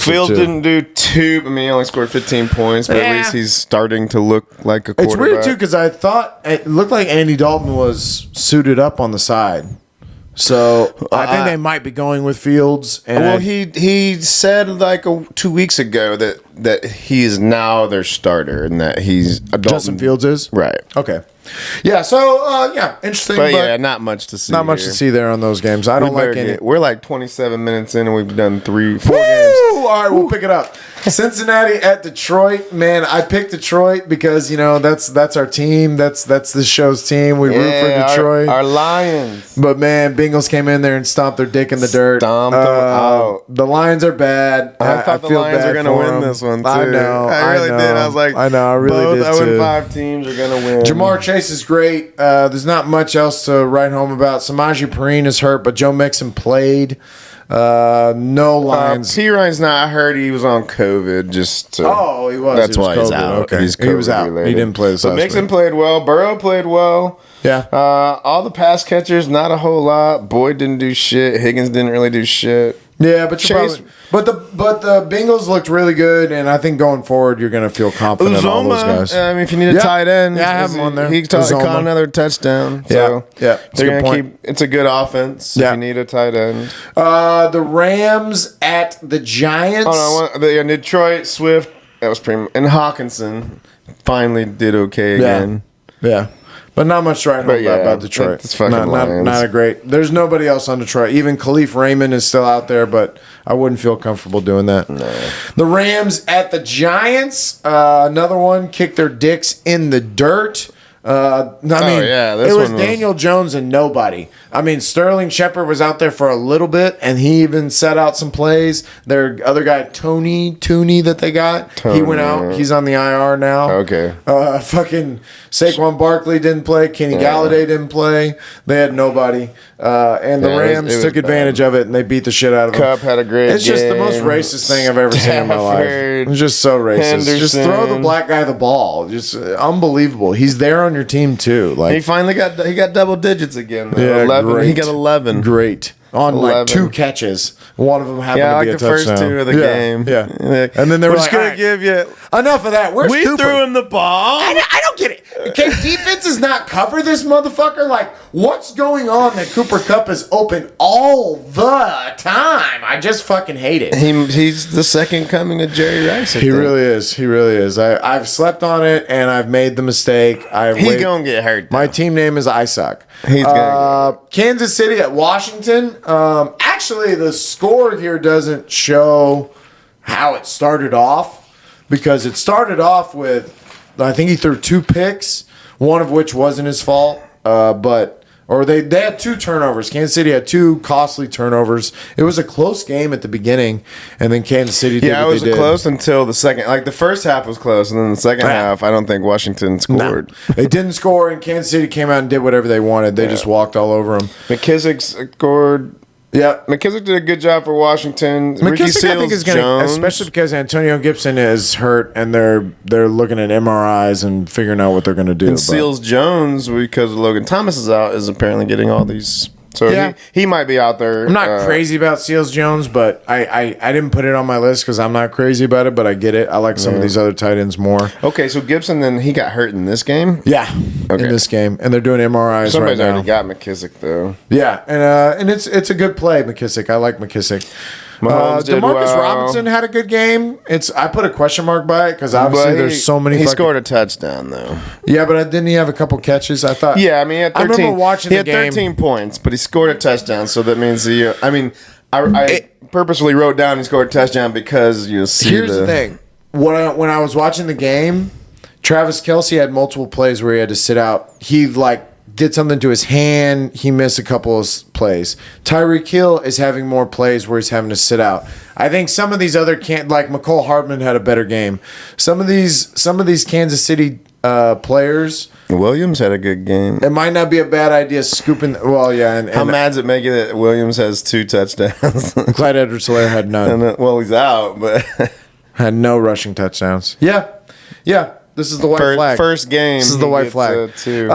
Fields too. didn't do too. I mean, he only scored 15 points, but at least he's starting to look like a quarterback. It's weird too because I thought it looked like Andy Dalton was suited up on the side. So I think they might be going with Fields. And Well, he said like 2 weeks ago that he is now their starter and that he's Justin Fields is right. Okay. Yeah. So interesting. But yeah, not much to see. Not much to see there on those games. I don't like any. We're like 27 minutes in and we've done 4 games. Woo! All right, we'll pick it up. Cincinnati at Detroit. Man, I picked Detroit because that's our team. That's the show's team. We root for Detroit. Our Lions. But man, Bengals came in there and stomped their dick in the dirt. Stomped them out. The Lions are bad. I thought the feel Lions bad were going to for win them. this one too. I know. I really did. I was like, I know. I really both did too. 0-5 teams are going to win. Jamar Chase is great. There's not much else to write home about. Samaje Perine is hurt, but Joe Mixon played. No Lions. P. Ryan's not. I heard he was on COVID. He was. That's He was why he's COVID. out. Okay. He's He was out. COVID-related. He didn't play this But last Mixon week. played well. Burrow played well. Yeah. All the pass catchers, not a whole lot. Boyd didn't do shit. Higgins didn't really do shit. Yeah, but Chase- but the Bengals looked really good, and I think going forward you're going to feel confident in all those guys. I mean, if you need a Yeah. tight end, Yeah, I have him on there. He caught Uzomah. another touchdown. So Yeah. It's a they're good gonna point. keep. It's a good offense. Yeah. If you need a tight end. The Rams at the Giants. Oh no, the Detroit Swift. That was pretty. And Hawkinson finally did okay again. Yeah. But not much to write home But yeah, about Detroit. it's fucking not Lions. a great. There's nobody else on Detroit. Even Khalif Raymond is still out there, but I wouldn't feel comfortable doing that. No. The Rams at the Giants. Another one kicked their dicks in the dirt. I mean, this it was one was- Daniel Jones and nobody. I mean, Sterling Shepard was out there for a little bit, and he even set out some plays. Their other guy, Tooney, that they got, he went out. He's on the IR now. Okay. Fucking Saquon Barkley didn't play. Kenny Galladay didn't play. They had nobody. And the Yeah, Rams it was took advantage of it, and they beat the shit out of them. Cup had a great. It's just the most game. racist thing I've ever seen in my life. Stafford, It's just so racist. Just throw the Henderson. black guy the ball. Just unbelievable. He's there on your team too. He Like, finally got double digits again. Though. yeah, 11. great. He got 11. Great. on 11. like 2 catches. One of them happened Yeah, to like be a the first touchdown. 2 of the game. Yeah. Like, And then they were we're like, just gonna "All right, give you. enough of that. Where's We Cooper?" threw him the ball. I don't get it. Can defenses not cover this motherfucker? Like, what's going on that Cooper Kupp is open all the time? I just fucking hate it. He's the second coming of Jerry Rice. He really is. He really is. I've slept on it, and I've made the mistake. He's gonna get hurt. My team name is I Suck. He's gonna Kansas City at Washington. Actually, the score here doesn't show how it started off, because it started off with, I think he threw 2 picks, one of which wasn't his fault. They had 2 turnovers. Kansas City had 2 costly turnovers. It was a close game at the beginning, and then Kansas City did Yeah, what it was they did. close until the second. Like the first half was close, and then the second half, I don't think Washington scored. They didn't score, and Kansas City came out and did whatever they wanted. They just walked all over them. McKissick scored. Yeah. McKissick did a good job for Washington. Ricky McKissick, I think, is going to, especially because Antonio Gibson is hurt, and they're looking at MRIs and figuring out what they're going to do. And Seals Jones, because Logan Thomas is out, is apparently getting all these. So Yeah. he might be out there. I'm not crazy about Seals Jones, but I didn't put it on my list because I'm not crazy about it, but I get it. I like some of these other tight ends more. Okay, so Gibson, then he got hurt in this game? Yeah, Okay. in this game, and they're doing MRIs Somebody's right now. already got McKissick, though. Yeah, and it's a good play, McKissick. I like McKissick. Mahomes did Demarcus well. Robinson had a good game. I put a question mark by it because obviously But there's so many. He scored a touchdown, though. Yeah, but didn't he have a couple catches? I thought. Yeah, I mean, he had 13, remember watching he the had game. 13 points, but he scored a touchdown, so that means I purposely wrote down he scored a touchdown because you'll see. Here's the thing. When I was watching the game, Travis Kelce had multiple plays where he had to sit out. He did something to his hand. He missed a couple of plays. Tyreek Hill is having more plays where he's having to sit out. I think some of these other McCole Hardman had a better game. Some of these Kansas City players. Williams had a good game. It might not be a bad idea scooping. Well, yeah, and How mad's it making that Williams has 2 touchdowns? Clyde Edwards-Helaire had none. Well, he's out, but Had no rushing touchdowns. Yeah. This is the white flag. first game. This is the he white gets, flag. 2.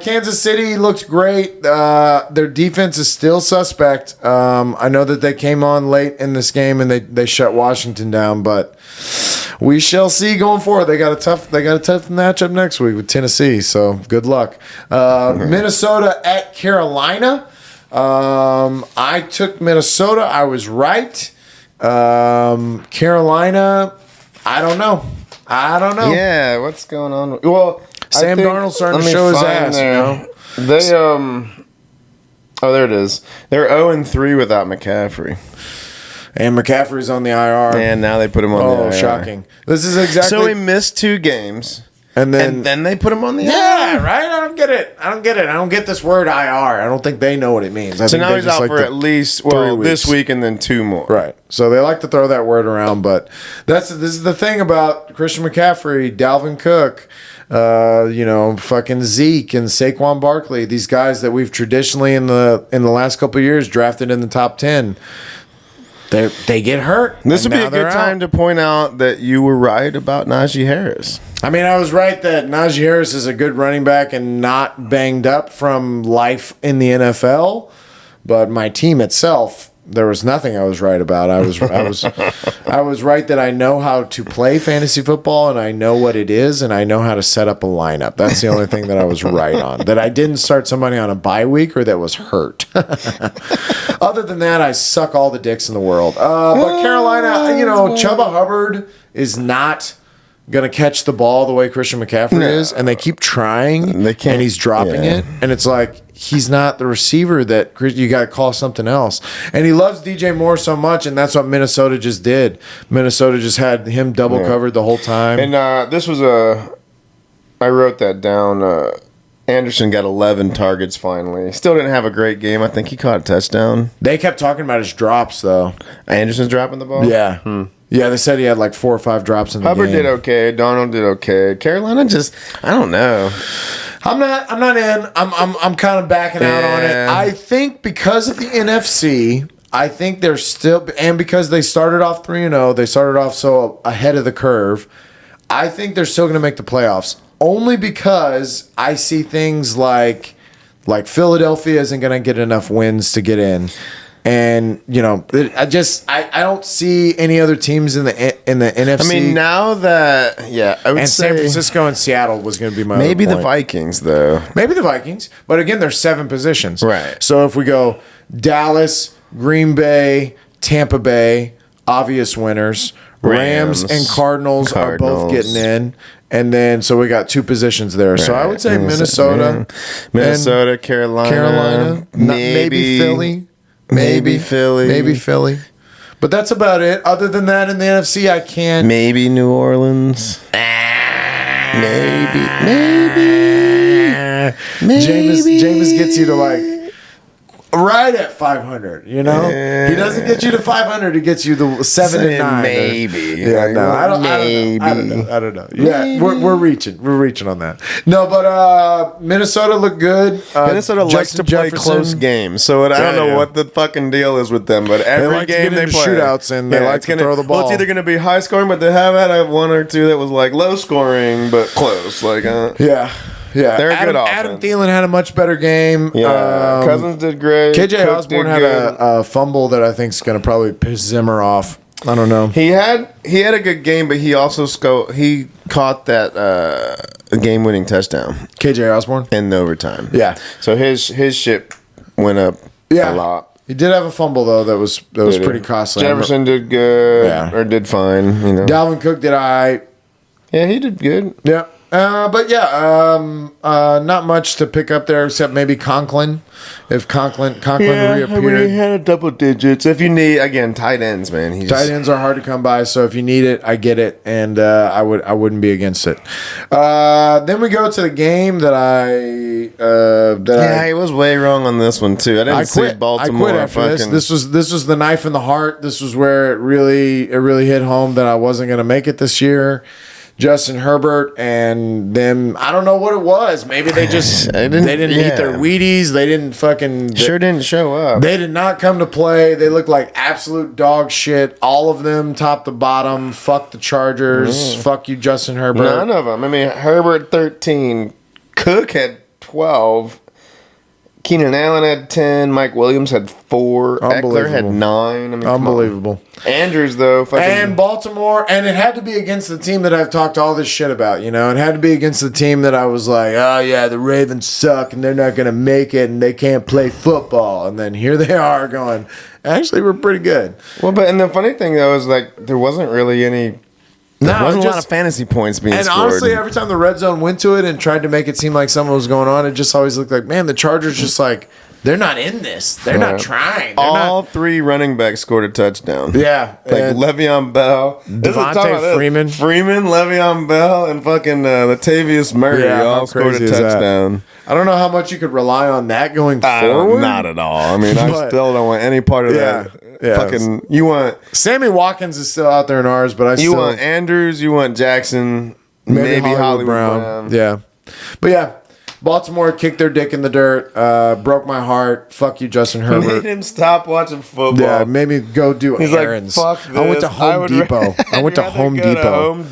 Kansas City looks great. Their defense is still suspect. I know that they came on late in this game and they shut Washington down, but we shall see going forward. They got a tough matchup next week with Tennessee. So good luck. Minnesota at Carolina. I took Minnesota. I was right. Carolina. I don't know. Yeah, what's going on? Well, Sam Darnold's starting to let me show his find ass, you know? They oh, there it is. They're 0-3 without McCaffrey, And McCaffrey's on the IR. and now they put him on the IR. Shocking. This is exactly. So he missed 2 games, and and then they put him on the IR. yeah, right. I don't get it. I don't get this word IR. I don't think they know what it means. I So think now they he's just out like for to- at least 3 this weeks. week and then 2 more. Right. So they like to throw that word around, but this is the thing about Christian McCaffrey, Dalvin Cook, fucking Zeke and Saquon Barkley. These guys that we've traditionally in the last couple of years drafted in the top 10. They get hurt. This and would be now a they're good time out. to point out that you were right about Najee Harris. I mean, I was right that Najee Harris is a good running back and not banged up from life in the NFL. But my team itself, there was nothing I was right about. I was right that I know how to play fantasy football and I know what it is and I know how to set up a lineup. That's the only thing that I was right on. That I didn't start somebody on a bye week or that was hurt. Other than that, I suck all the dicks in the world. But Carolina, Chuba Hubbard is not going to catch the ball the way Christian McCaffrey is, and they keep trying, They can't- and he's dropping yeah. it, and it's like he's not the receiver that you got to call something else. And he loves DJ Moore so much, and that's what Minnesota just did. Minnesota just had him double covered the whole time. And this was I wrote that down. Anderson got 11 targets finally. Still didn't have a great game. I think he caught a touchdown. They kept talking about his drops, though. Anderson's dropping the ball? Yeah. Yeah, they said he had like 4 or 5 drops in the Hubbard game. did okay. Donald did okay. Carolina just, I don't know. I'm not in. I'm kind of backing out on it. Yeah. I think because of the NFC, I think they're still, and because they started off 3-0, they started off so ahead of the curve. I think they're still going to make the playoffs. Only because I see things like Like Philadelphia isn't going to get enough wins to get in. And I don't see any other teams in the NFC. I mean, now that I would and say San Francisco and Seattle was going to be my maybe other the point. Vikings though. Maybe the Vikings, but again, there's 7 positions. Right. So if we go Dallas, Green Bay, Tampa Bay, obvious winners. Rams and Cardinals are both getting in. And then, so we got 2 positions there. Right. So I would say Minnesota, Carolina, maybe Philly. Maybe Philly. But that's about it. Other than that, in the NFC, I can't. Maybe New Orleans. Maybe. Jameis gets you to right at 500, He doesn't get you to 500. He gets you the 7 and 9. Maybe. I don't know. Yeah, we're reaching. We're reaching on that. No, but Minnesota looked good. Minnesota likes to play close games, so I don't know what the fucking deal is with them. But every game they play shootouts and they like to throw the ball. Well, it's either going to be high scoring, but they have had 1 or 2 that was low scoring but close. Yeah, they're a good offense. Adam Thielen had a much better game. Yeah, Cousins did great. KJ Osborne had a fumble that I think is going to probably piss Zimmer off. I don't know. He had a good game, but he also caught that game-winning touchdown. KJ Osborne in overtime. Yeah, so his ship went up a lot. He did have a fumble though that was pretty costly. Jefferson did good or did fine. Dalvin Cook did Yeah, he did good. Yeah. Not much to pick up there except maybe Conklin. If Conklin reappeared. I mean, he had double digits. If you need, again, tight ends, man. Tight ends are hard to come by, so if you need it, I get it, and I wouldn't be against it. Then we go to the game that I was way wrong on this one too. I didn't see Baltimore. I quit after this. This was the knife in the heart. This was where it really hit home that I wasn't going to make it this year. Justin Herbert and them, I don't know what it was. Maybe they just didn't eat their Wheaties. They didn't didn't show up. They did not come to play. They looked like absolute dog shit. All of them, top to bottom. Fuck the Chargers. Fuck you, Justin Herbert. None of them. I mean, Herbert 13, Cook had 12. Keenan Allen had 10. Mike Williams had 4. Eckler had 9. I mean, unbelievable. Andrews, though. And Baltimore. And it had to be against the team that I've talked all this shit about, It had to be against the team that I was like, oh, yeah, the Ravens suck, and they're not going to make it, and they can't play football. And then here they are going, actually, we're pretty good. Well, and the funny thing, though, is, there wasn't really any... There wasn't a lot of fantasy points being scored. And honestly, every time the red zone went to it and tried to make it seem like something was going on, it just always looked like, man, the Chargers just they're not in this. They're not trying. All 3 running backs scored a touchdown. Yeah. Le'Veon Bell. Devontae Freeman. Le'Veon Bell, and fucking Latavius Murray all scored a touchdown. I don't know how much you could rely on that going forward. Not at all. I mean, I still don't want any part of that. Yeah. Fucking, you want... Sammy Watkins is still out there in ours, but You want Andrews, you want Jackson, maybe Hollywood Brown. Yeah. But yeah, Baltimore kicked their dick in the dirt, broke my heart. Fuck you, Justin Herbert. Made him stop watching football. Yeah, made me go do errands. Fuck this. I went to Home Depot. I went to Home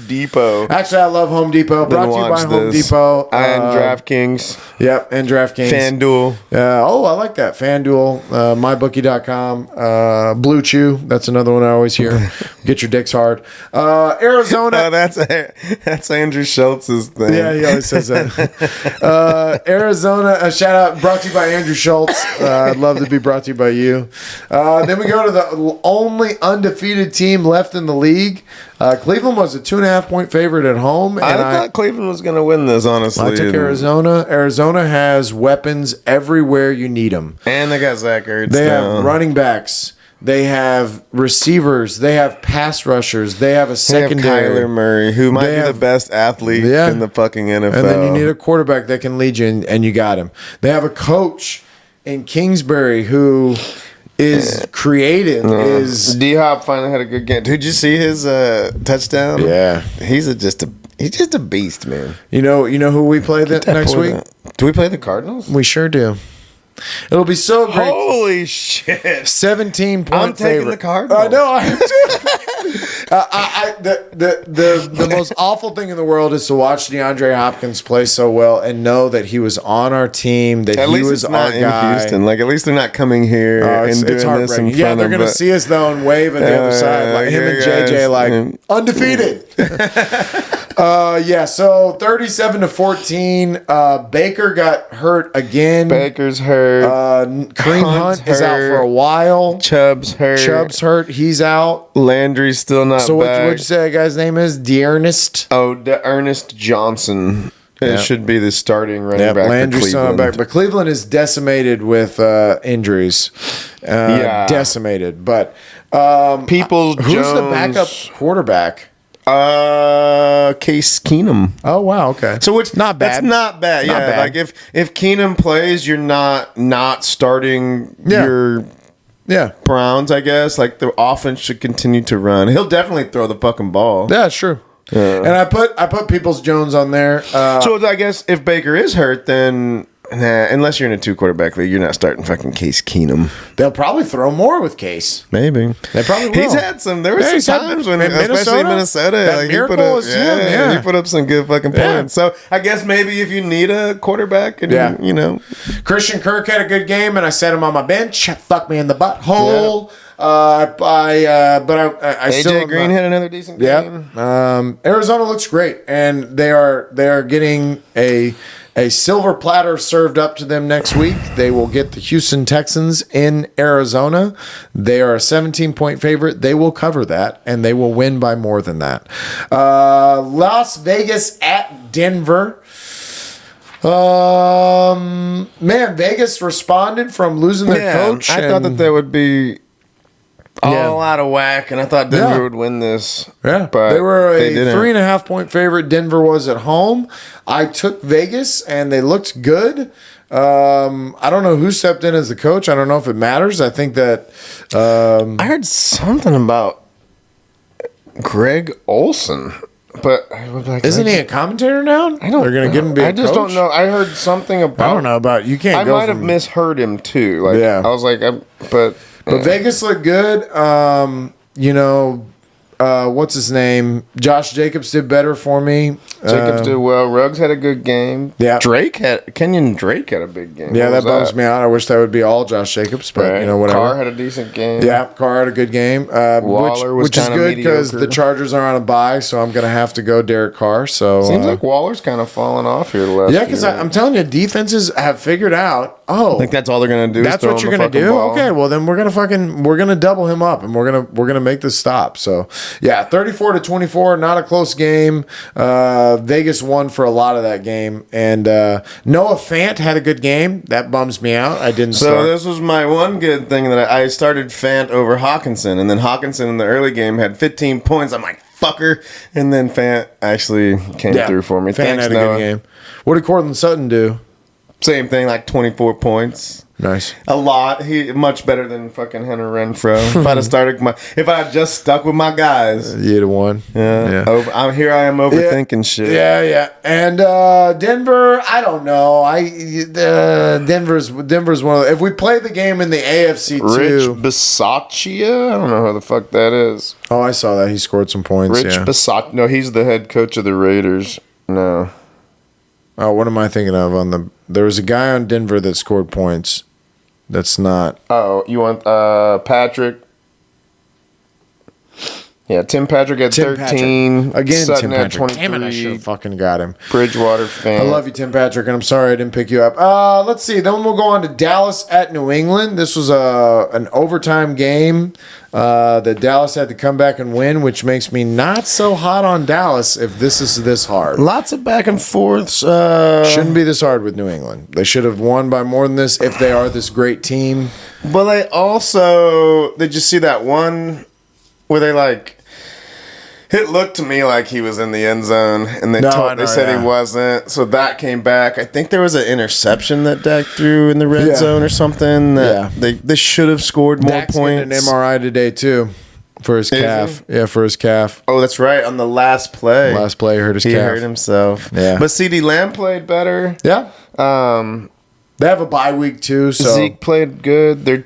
Depot. Actually, I love Home Depot. Brought to you by Home Depot. And DraftKings. Yep, and DraftKings. FanDuel. I like that. FanDuel, MyBookie.com, Blue Chew. That's another one I always hear. Get your dicks hard. Arizona. That's Andrew Schultz's thing. Yeah, he always says that. Arizona, a shout out brought to you by Andrew Schultz. I'd love to be brought to you by you. Then we go to the only undefeated team left in the league. Cleveland was a 2.5 point favorite at home. I thought Cleveland was going to win this, honestly. I took Arizona. Arizona has weapons everywhere you need them. And they got Zach Ertz. They have running backs. They have receivers. They have pass rushers. They have a secondary. They have Kyler Murray, who might be the best athlete in the fucking NFL. And then you need a quarterback that can lead you, and you got him. They have a coach in Kingsbury who is creative. D-Hop finally had a good game. Did you see his touchdown? Yeah. He's just a beast, man. You know who we play next week? Do we play the Cardinals? We sure do. It'll be so great. Holy shit! 17-point I'm taking favorite. the Cardinals. I know. I am too. The most awful thing in the world is to watch DeAndre Hopkins play so well and know that he was on our team, that At he least was it's our not in guy. Houston. Like, at least they're not coming here and It's doing this in heartbreaking. front Yeah, they're of gonna see us though and wave at the other side, like him and JJ, like undefeated. So 37-14. Baker got hurt again. Baker's hurt. Kareem Hunt is out for a while. Chubb's hurt. He's out. Landry's still not So back. what'd you say that guy's name is? Dearnest? Oh, Ernest Johnson. Yeah. It should be the starting running back Landry's for still Cleveland. not back. But Cleveland is decimated with injuries. Decimated. But Peoples who's Jones. the backup quarterback? Case Keenum. Oh, wow. Okay. So which Not bad. That's not bad. Not Yeah, bad. like if Keenum plays, you're not starting your Browns. I guess like the offense should continue to run. He'll definitely throw the fucking ball. Yeah, it's true. And I put Peoples Jones on there. So I guess if Baker is hurt, then unless you're in a 2-quarterback league, you're not starting fucking Case Keenum. They'll probably throw more with Case. Maybe They probably will. He's had some. There were Yeah, he's some had- times when, in especially in Minnesota, Minnesota, that like miracle is him, yeah. he put up some good fucking points. Yeah. So I guess maybe if you need a quarterback, and Christian Kirk had a good game, and I set him on my bench. Fuck me in the butthole. But I still AJ am Green not- had another decent game. Yeah. Arizona looks great, and they are getting a silver platter served up to them next week. They will get the Houston Texans in Arizona. They are a 17-point favorite. They will cover that, and they will win by more than that. Las Vegas at Denver. Vegas responded from losing their coach. I thought that they would be all out of whack, and I thought Denver Yeah. would win this. Yeah, but they were a didn't. 3.5-point favorite. Denver was at home. I took Vegas, and they looked good. I don't know who stepped in as the coach. I don't know if it matters. I think that I heard something about Greg Olson, but isn't he a commentator now? I don't. They're going to get him to be a I just coach? don't know. I heard something about. I don't know about you. Can't. I go might have from- misheard him too. Like, Yeah. I was like, but Vegas looked good. What's his name? Josh Jacobs did better for me. Jacobs did well. Ruggs had a good game. Yeah. Kenyon Drake had a big game. Yeah, What that was bums me out. I wish that would be all Josh Jacobs, but Right. whatever. Carr had a decent game. Yeah, Carr had a good game. Waller was which is kinda good because mediocre. the Chargers are on a bye, so I'm going to have to go Derek Carr. So Seems like Waller's kind of fallen off here the last yeah, because few I'm telling you, defenses have figured out. Oh, I think that's all they're gonna do. that's what you're gonna do. Okay, well then we're gonna double him up, and we're gonna make this stop. So yeah, 34-24, not a close game. Vegas won for a lot of that game, and Noah Fant had a good game. That bums me out. I didn't So start. this was my one good thing that I started Fant over Hawkinson, and then Hawkinson in the early game had 15 points. I'm like, fucker, and then Fant actually came through for me. Fant Thanks, had a Noah. good game. What did Cortland Sutton do? Same thing, like 24 points. Nice. A lot. He much better than fucking Hunter Renfro. If I had just stuck with my guys. You'd have won. Yeah. Here I am overthinking shit. Yeah. And Denver, I don't know. Denver's one of the, if we play the game in the AFC Rich too. Bisaccia? I don't know who the fuck that is. Oh, I saw that. He scored some points. Rich Yeah. Bisaccia. No, he's the head coach of the Raiders. No. Oh, what am I thinking of? There was a guy on Denver that scored points. That's not. Oh, you want Patrick? Yeah, Tim Patrick at Tim 13. Patrick. Again, Sutton Tim at Patrick. Damn it, I 23. should have fucking got him. Bridgewater fan. I love you, Tim Patrick, and I'm sorry I didn't pick you up. Let's see. Then we'll go on to Dallas at New England. This was an overtime game that Dallas had to come back and win, which makes me not so hot on Dallas if this is this hard. Lots of back and forths. Shouldn't be this hard with New England. They should have won by more than this if they are this great team. But they also, did you see that one where they like, it looked to me like he was in the end zone, and they said he wasn't. So that came back. I think there was an interception that Dak threw in the red zone or something. That they should have scored more Dak's points. getting an MRI today too for his calf. Yeah, for his calf. Oh, that's right. On the last play. Last play hurt his He calf. hurt himself. Yeah. But CeeDee Lamb played better. Yeah. They have a bye week too, so Zeke played good. Their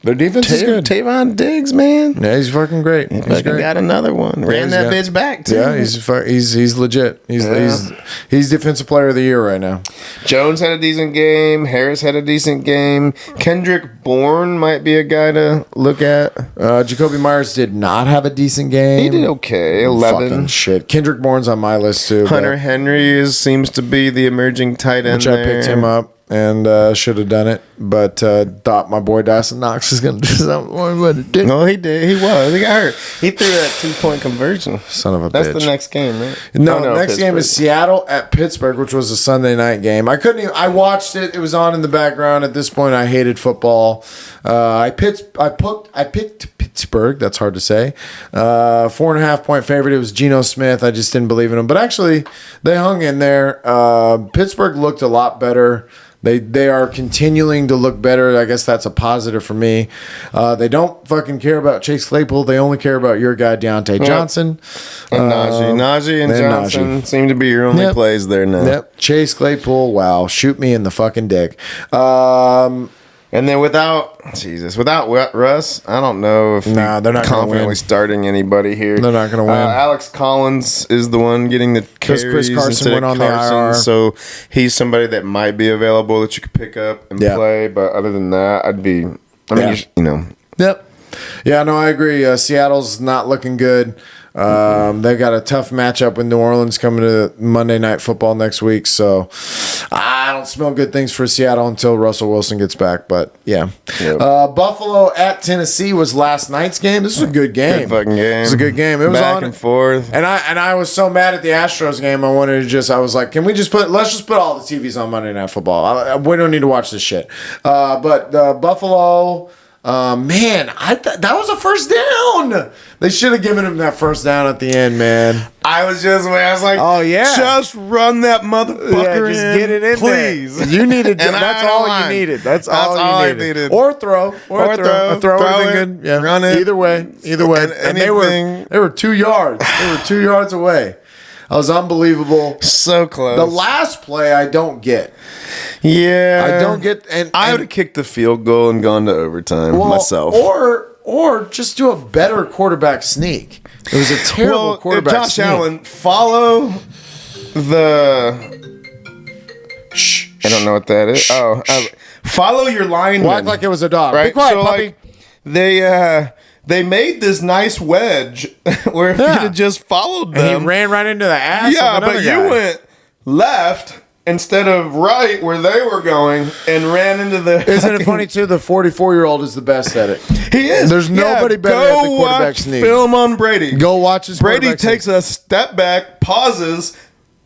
their defense is good. Tavon Diggs, man. Yeah, he's fucking great. He's Fucking great. got another one. Ran that bitch back too. Yeah, he's legit. He's defensive player of the year right now. Jones had a decent game. Harris had a decent game. Kendrick Bourne might be a guy to look at. Jacoby Myers did not have a decent game. He did okay. 11. Fucking shit. Kendrick Bourne's on my list too. Hunter Henry seems to be the emerging tight end. Which I picked him up and should have done it, but thought my boy Dawson Knox was going to do something more, but it didn't. No, he did. He was. He got hurt. He threw that 2-point conversion. Son of a That's bitch. the next game, right? No, next game is Seattle at Pittsburgh, which was a Sunday night game. I couldn't even, I watched it. It was on in the background. At this point, I hated football. I picked Pittsburgh. That's hard to say. 4.5 point favorite. It was Geno Smith. I just didn't believe in him. But actually, they hung in there. Pittsburgh looked a lot better. They are continuing to look better. I guess that's a positive for me. They don't fucking care about Chase Claypool. They only care about your guy, Deontay Johnson. And Najee and Johnson seem to be your only plays there now. Yep. Chase Claypool, wow. Shoot me in the fucking dick. And then without Russ, I don't know if they're not gonna confidently win. starting anybody here. They're not going to win. Alex Collins is the one getting the carries Chris Carson instead went of on the Carson, IR. so he's somebody that might be available that you could pick up and play. But other than that, you know. Yep. Yeah, no, I agree. Seattle's not looking good. They've got a tough matchup with New Orleans coming to Monday Night Football next week. So I don't smell good things for Seattle until Russell Wilson gets back. But yeah, Buffalo at Tennessee was last night's game. This was a good game. Good fucking game. It was a good game. It was back on and forth. And I was so mad at the Astros game. I was like, can we let's just put all the TVs on Monday Night Football. We don't need to watch this shit. But Buffalo. Man, that was a first down. They should have given him that first down at the end, man. I was like, oh yeah, just run that motherfucker just get it in please. There. You needed. That's all you needed. That's all you needed. Or throw. A throw would have been good. Yeah. Run it. Either way. And they were 2 yards. They were 2 yards away. That was unbelievable. So close. The last play I don't get. Yeah, I don't get. And I would have kicked the field goal and gone to overtime myself. Or just do a better quarterback sneak. It was a terrible quarterback Josh sneak. Allen, follow the. I don't know what that is. Follow your lineman. Well, act like it was a dog. Right? Be quiet, so, puppy. They made this nice wedge where if you'd have just followed them. And he ran right into the ass Yeah, of another but guy. you went left instead of right where they were going and ran into the... Isn't it funny, too? The 44-year-old is the best at it. He is. There's nobody better at the quarterback Go watch sneak. film on Brady. Go watch his Brady quarterback takes a step back, pauses,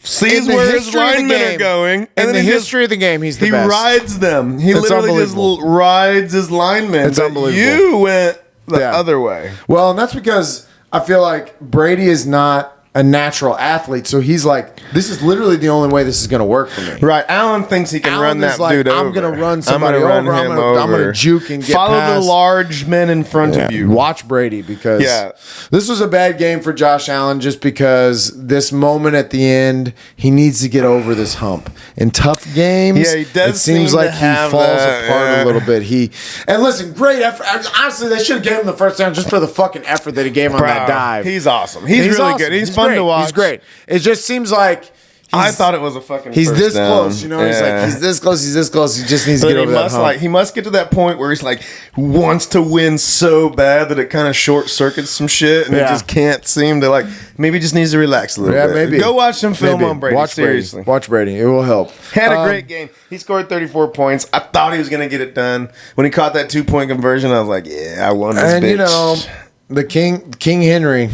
sees where his linemen are going. In And the then history of the game, he's the he best. rides them. He It's literally just unbelievable. rides his linemen. It's But unbelievable. You went the Yeah. other way. Well, and that's because I feel like Brady is not a natural athlete, so he's like, this is literally the only way this is going to work for me. Right. Allen thinks he can Allen run that is like, dude over. I'm going to run somebody I'm gonna over. run him I'm going to juke and get Follow past. the large men in front of you. Watch Brady because this was a bad game for Josh Allen just because this moment at the end, he needs to get over this hump. In tough games, he does it seems seem like to he have falls that, apart a little bit. And listen, great effort. Honestly, they should have given him the first down just for the fucking effort that he gave on that dive. He's awesome. He's really awesome. good. He's fun great. to watch. He's great. It just seems like I thought it was a fucking he's first this down. close, you know. He's like he's this close. He's this close. He just needs to But get over that hump. he must get to that point where he's like wants to win so bad that it kind of short circuits some shit, and he just can't seem to maybe just needs to relax a little bit. Maybe Go watch some film on Brady. Watch seriously. Brady. Watch Brady. It will help. Had a great game. He scored 34 points. I thought he was gonna get it done. When he caught that 2-point conversion, I was like, yeah, I won this And bitch. you know, the King Henry.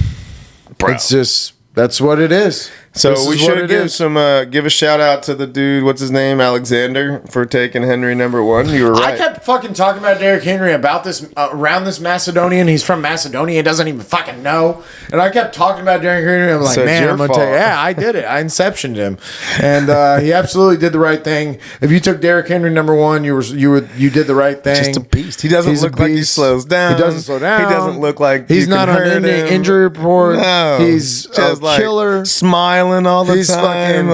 Bro. It's just that's what it is. So This we is what should it give is. give a shout out to the dude. What's his name? Alexander for taking Henry number 1. You were right. I kept fucking talking about Derrick Henry about this around this Macedonian. He's from Macedonia. He doesn't even fucking know. And I kept talking about Derrick Henry. I'm like, So it's man, your I'm gonna tell you. fault. Yeah, I did it. I inceptioned him, and he absolutely did the right thing. If you took Derrick Henry number 1, you did the right thing. Just a beast. He doesn't He's a look like he beast. slows down. He doesn't slow down. He doesn't look like he's you not can on hurt an him. injury report. No, He's just a killer. Smiles smiling all the He's time.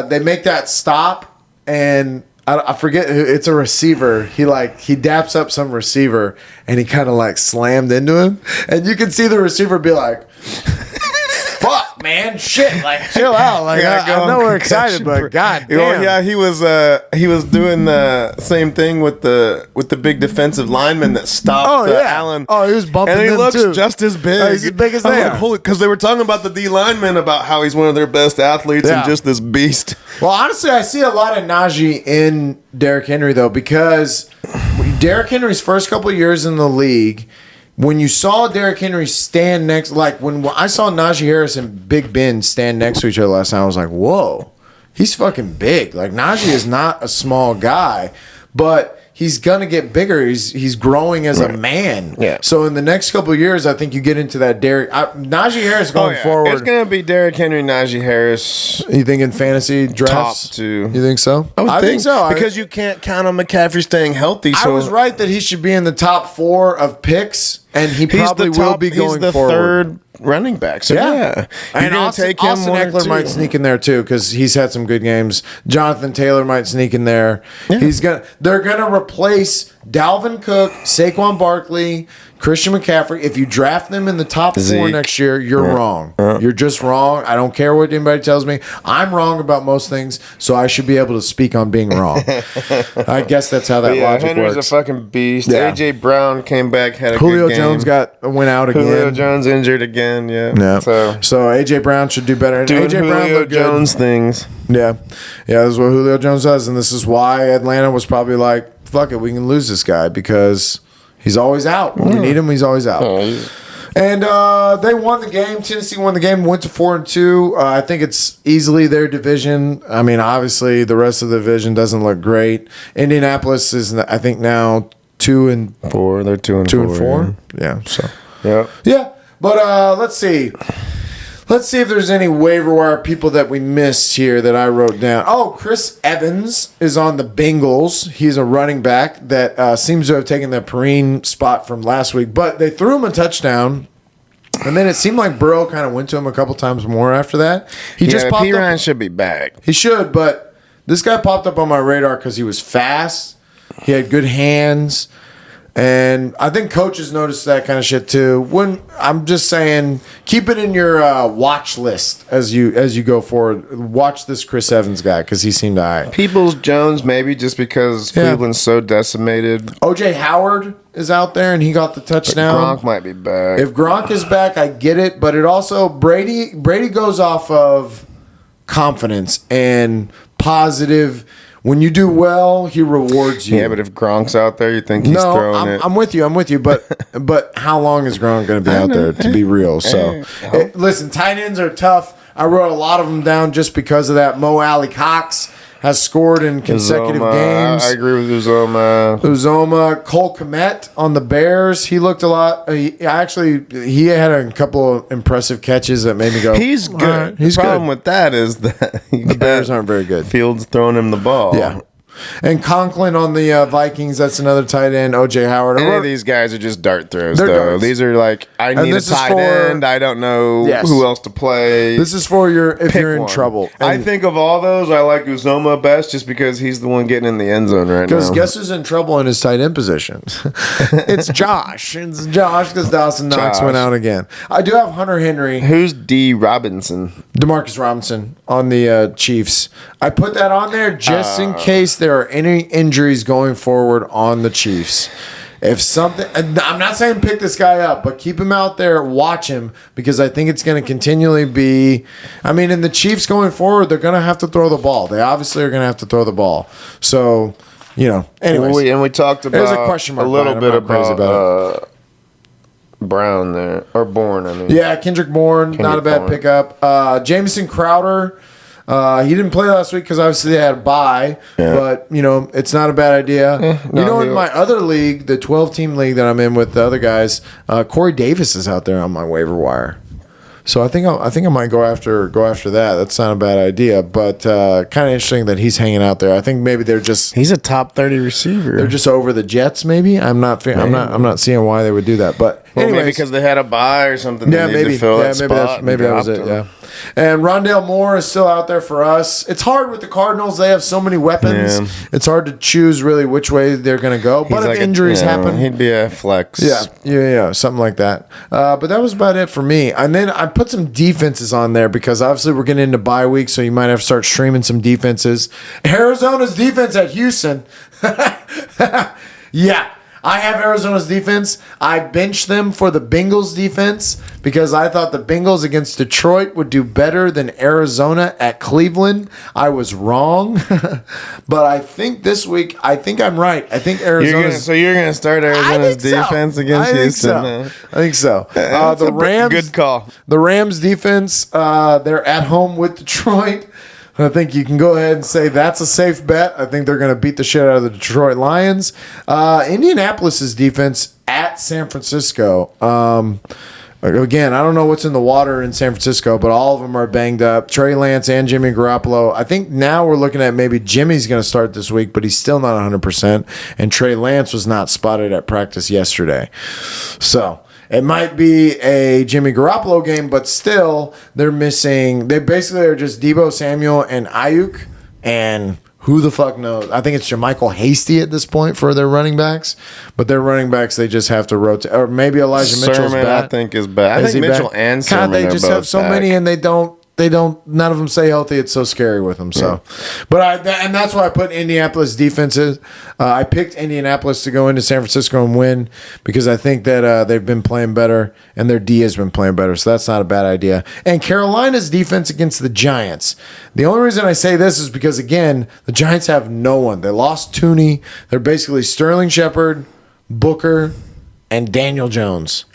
They make that stop, and I forget who, it's a receiver. He daps up some receiver, and he kind of like slammed into him, and you can see the receiver be like, "Fuck, man, shit, like chill out." Like I know we're excited, but god damn. Well, yeah, he was doing the same thing with the big defensive lineman that stopped Allen. Oh, he was bumping and he them looks too. just as big. He's as big as I was they like, are. holy, because they were talking about the D lineman about how he's one of their best athletes Yeah. and just this beast. Well, honestly, I see a lot of Najee in Derrick Henry, though, because Derrick Henry's first couple of years in the league, when you saw Derrick Henry stand next, like when I saw Najee Harris and Big Ben stand next to each other last time, I was like, whoa, he's fucking big. Like, Najee is not a small guy, but he's gonna get bigger. He's growing as a man. Yeah. So in the next couple of years, I think you get into that Najee Harris going forward. It's gonna be Derrick Henry, Najee Harris. You think in fantasy drafts? Top two. You think so? I think so because you can't count on McCaffrey staying healthy. I So was right that he should be in the top 4 of picks, and he probably will be going He's the forward. third running back. So yeah. You're And gonna Austin, take him Austin one or Eckler two. might sneak in there too because he's had some good games. Jonathan Taylor might sneak in there. They're gonna replace Dalvin Cook, Saquon Barkley, Christian McCaffrey. If you draft them in the top 4 Zeke. next year, you're wrong. You're just wrong. I don't care what anybody tells me. I'm wrong about most things, so I should be able to speak on being wrong. I guess that's how that logic Henry's works. a fucking beast. Yeah. AJ Brown came back, had a Julio good game. Jones went out again. Julio Jones injured again. Yeah. Yeah. So AJ Brown should do better. And doing AJ Brown Julio looked good. Jones things. Yeah. Yeah, this is what Julio Jones does, and this is why Atlanta was probably like, fuck it, we can lose this guy because he's always out. When we need him, he's always out. And they won the game. Tennessee won the game, went to 4-2. I think it's easily their division. I mean, obviously, the rest of the division doesn't look great. Indianapolis is, I think, now 2-4. They're 2-4. Yeah. So. Yeah. Yeah. But let's see. Let's see if there's any waiver wire people that we missed here that I wrote down. Oh, Chris Evans is on the Bengals. He's a running back that seems to have taken the Perrine spot from last week. But they threw him a touchdown, and then it seemed like Burrow kind of went to him a couple times more after that. He just popped up. Ryan should be back. He should, but this guy popped up on my radar because he was fast. He had good hands. And I think coaches notice that kind of shit too. When I'm just saying, keep it in your watch list as you go forward. Watch this Chris Evans guy because he seemed alright. Peoples Jones maybe just because Cleveland's so decimated. OJ Howard is out there and he got the touchdown. Gronk might be back. If Gronk is back, I get it, but it also Brady goes off of confidence and positive. When you do well, he rewards you. Yeah, but if Gronk's out there, you think he's throwing it. I'm with you. But how long is Gronk going to be out there, to be real? So, listen, tight ends are tough. I wrote a lot of them down just because of that. Mo Alley Cox has scored in consecutive games. I agree with Uzoma. Cole Kmet on the Bears. He looked a lot. He had a couple of impressive catches that made me go, He's good. Right, he's the problem good. with that is that The Bears aren't very good. Fields throwing him the ball. Yeah. And Conklin on the Vikings, that's another tight end. OJ Howard. Any of these guys are just dart throws, They're though. darts. These are like, I need a this is tight for- end. I don't know Yes. who else to play. This is for if you're in one. trouble. I think of all those, I like Uzoma best just because he's the one getting in the end zone right Because now. guess who's in trouble in his tight end position? It's Josh. It's Josh because Dawson Knox Josh. went out again. I do have Hunter Henry, Who's D. Robinson? Demarcus Robinson on the Chiefs. I put that on there just in case there are any injuries going forward on the Chiefs. If something, I'm not saying pick this guy up, but keep him out there, watch him, because I think it's going to continually be. I mean, in the Chiefs going forward, they're going to have to throw the ball. They obviously are going to have to throw the ball. So, anyways. We talked about There's a question mark a little behind it. bit I'm not crazy about Brown there, or Bourne, I mean. Yeah, Kendrick Bourne, not a bad Bourne. pickup. Jamison Crowder, he didn't play last week because obviously they had a bye, but it's not a bad idea. In my other league, the 12-team league that I'm in with the other guys, Corey Davis is out there on my waiver wire. So I think I might go after that. That's not a bad idea, but kind of interesting that he's hanging out there. I think maybe he's a top 30 receiver. they're just over the Jets. Maybe I'm not seeing why they would do that. But Maybe anyways, because they had a bye or something. yeah, They needed maybe to fill that maybe spot maybe that was it. and dropped Yeah. him. And Rondale Moore is still out there for us. It's hard with the Cardinals. They have so many weapons. Yeah. It's hard to choose really which way they're going to go. But He's if like injuries happen, he'd be a flex. yeah, something like that. But that was about it for me. And then I put some defenses on there because obviously we're getting into bye week, so you might have to start streaming some defenses. Arizona's defense at Houston. Yeah. I have Arizona's defense. I benched them for the Bengals defense because I thought the Bengals against Detroit would do better than Arizona at Cleveland. I was wrong. But I think this week, I'm right. I think Arizona. So you're gonna start Arizona's defense against Houston? I think so. The Rams. Good call. The Rams defense. They're at home with Detroit. I think you can go ahead and say that's a safe bet. I think they're going to beat the shit out of the Detroit Lions. Indianapolis's defense at San Francisco. Again, I don't know what's in the water in San Francisco, but all of them are banged up. Trey Lance and Jimmy Garoppolo. I think now we're looking at maybe Jimmy's going to start this week, but he's still not 100%. And Trey Lance was not spotted at practice yesterday. So it might be a Jimmy Garoppolo game, but still they're missing. They basically are just Deebo Samuel and Ayuk, and who the fuck knows? I think it's Jermichael Hasty at this point for their running backs, but their running backs they just have to rotate. Or maybe Elijah Mitchell's Sermon, back. I think is back. I Is think he Mitchell back? and God, Sermon they are just both have so back. many, and they don't. None of them stay healthy. It's so scary with them. So, but and that's why I put Indianapolis defenses. I picked Indianapolis to go into San Francisco and win because I think that they've been playing better and their D has been playing better. So that's not a bad idea. And Carolina's defense against the Giants. The only reason I say this is because again, the Giants have no one. They lost Tooney. They're basically Sterling Shepard, Booker, and Daniel Jones.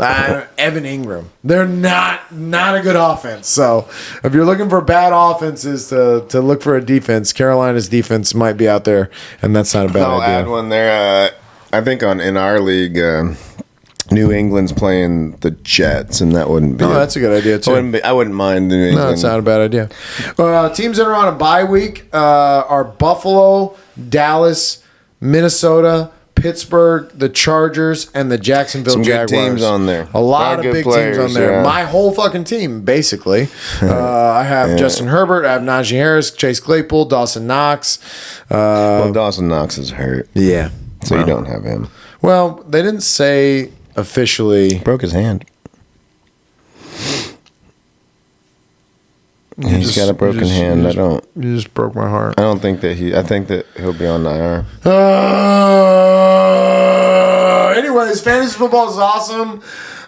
Evan Ingram. They're not a good offense. So if you're looking for bad offenses to look for a defense, Carolina's defense might be out there, and that's not a bad I'll idea. add one there. I think in our league, New England's playing the Jets, and that wouldn't be. Oh, that's a good idea too. I wouldn't mind New England. No, it's not a bad idea. Teams that are on a bye week are Buffalo, Dallas, Minnesota, Pittsburgh, the Chargers, and the Jacksonville Some good Jaguars. teams on there. A lot of good big players, teams on there. yeah. My whole fucking team, basically. I have Justin Herbert, I have Najee Harris, Chase Claypool, Dawson Knox. Well, Dawson Knox is hurt, Yeah. so you don't have him. Well, they didn't say officially. Broke his hand. He's got a broken hand. You just broke my heart. I don't think that I think that he'll be on the IR. Anyways, fantasy football is awesome.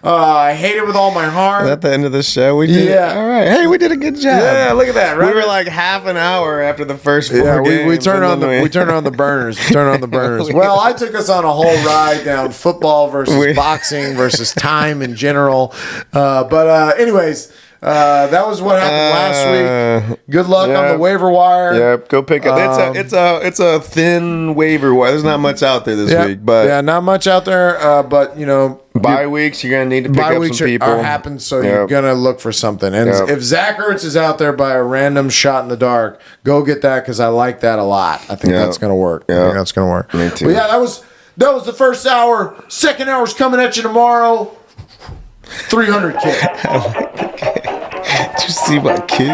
I hate it with all my heart. Is that the end of the show? We did. Yeah. All right. Hey, we did a good job. Yeah, look at that. Right? We were like half an hour after the first 4 Yeah, games. we turn on the burners. We turn on the burners. Well, I took us on a whole ride down football versus boxing versus time in general. Anyways, that was what happened last week. Good luck on the waiver wire. Yep, go pick up. It's a thin waiver wire. There's not much out there this week, but not much out there. But bye weeks you're gonna need to pick bye up weeks some people. are happen, so you're gonna look for something. And if Zach Ertz is out there by a random shot in the dark, go get that because I like that a lot. I think that's gonna work. I think that's gonna work. Me too. But yeah, that was the first hour. Second hour's coming at you tomorrow. 300 kick. Did you see my kick?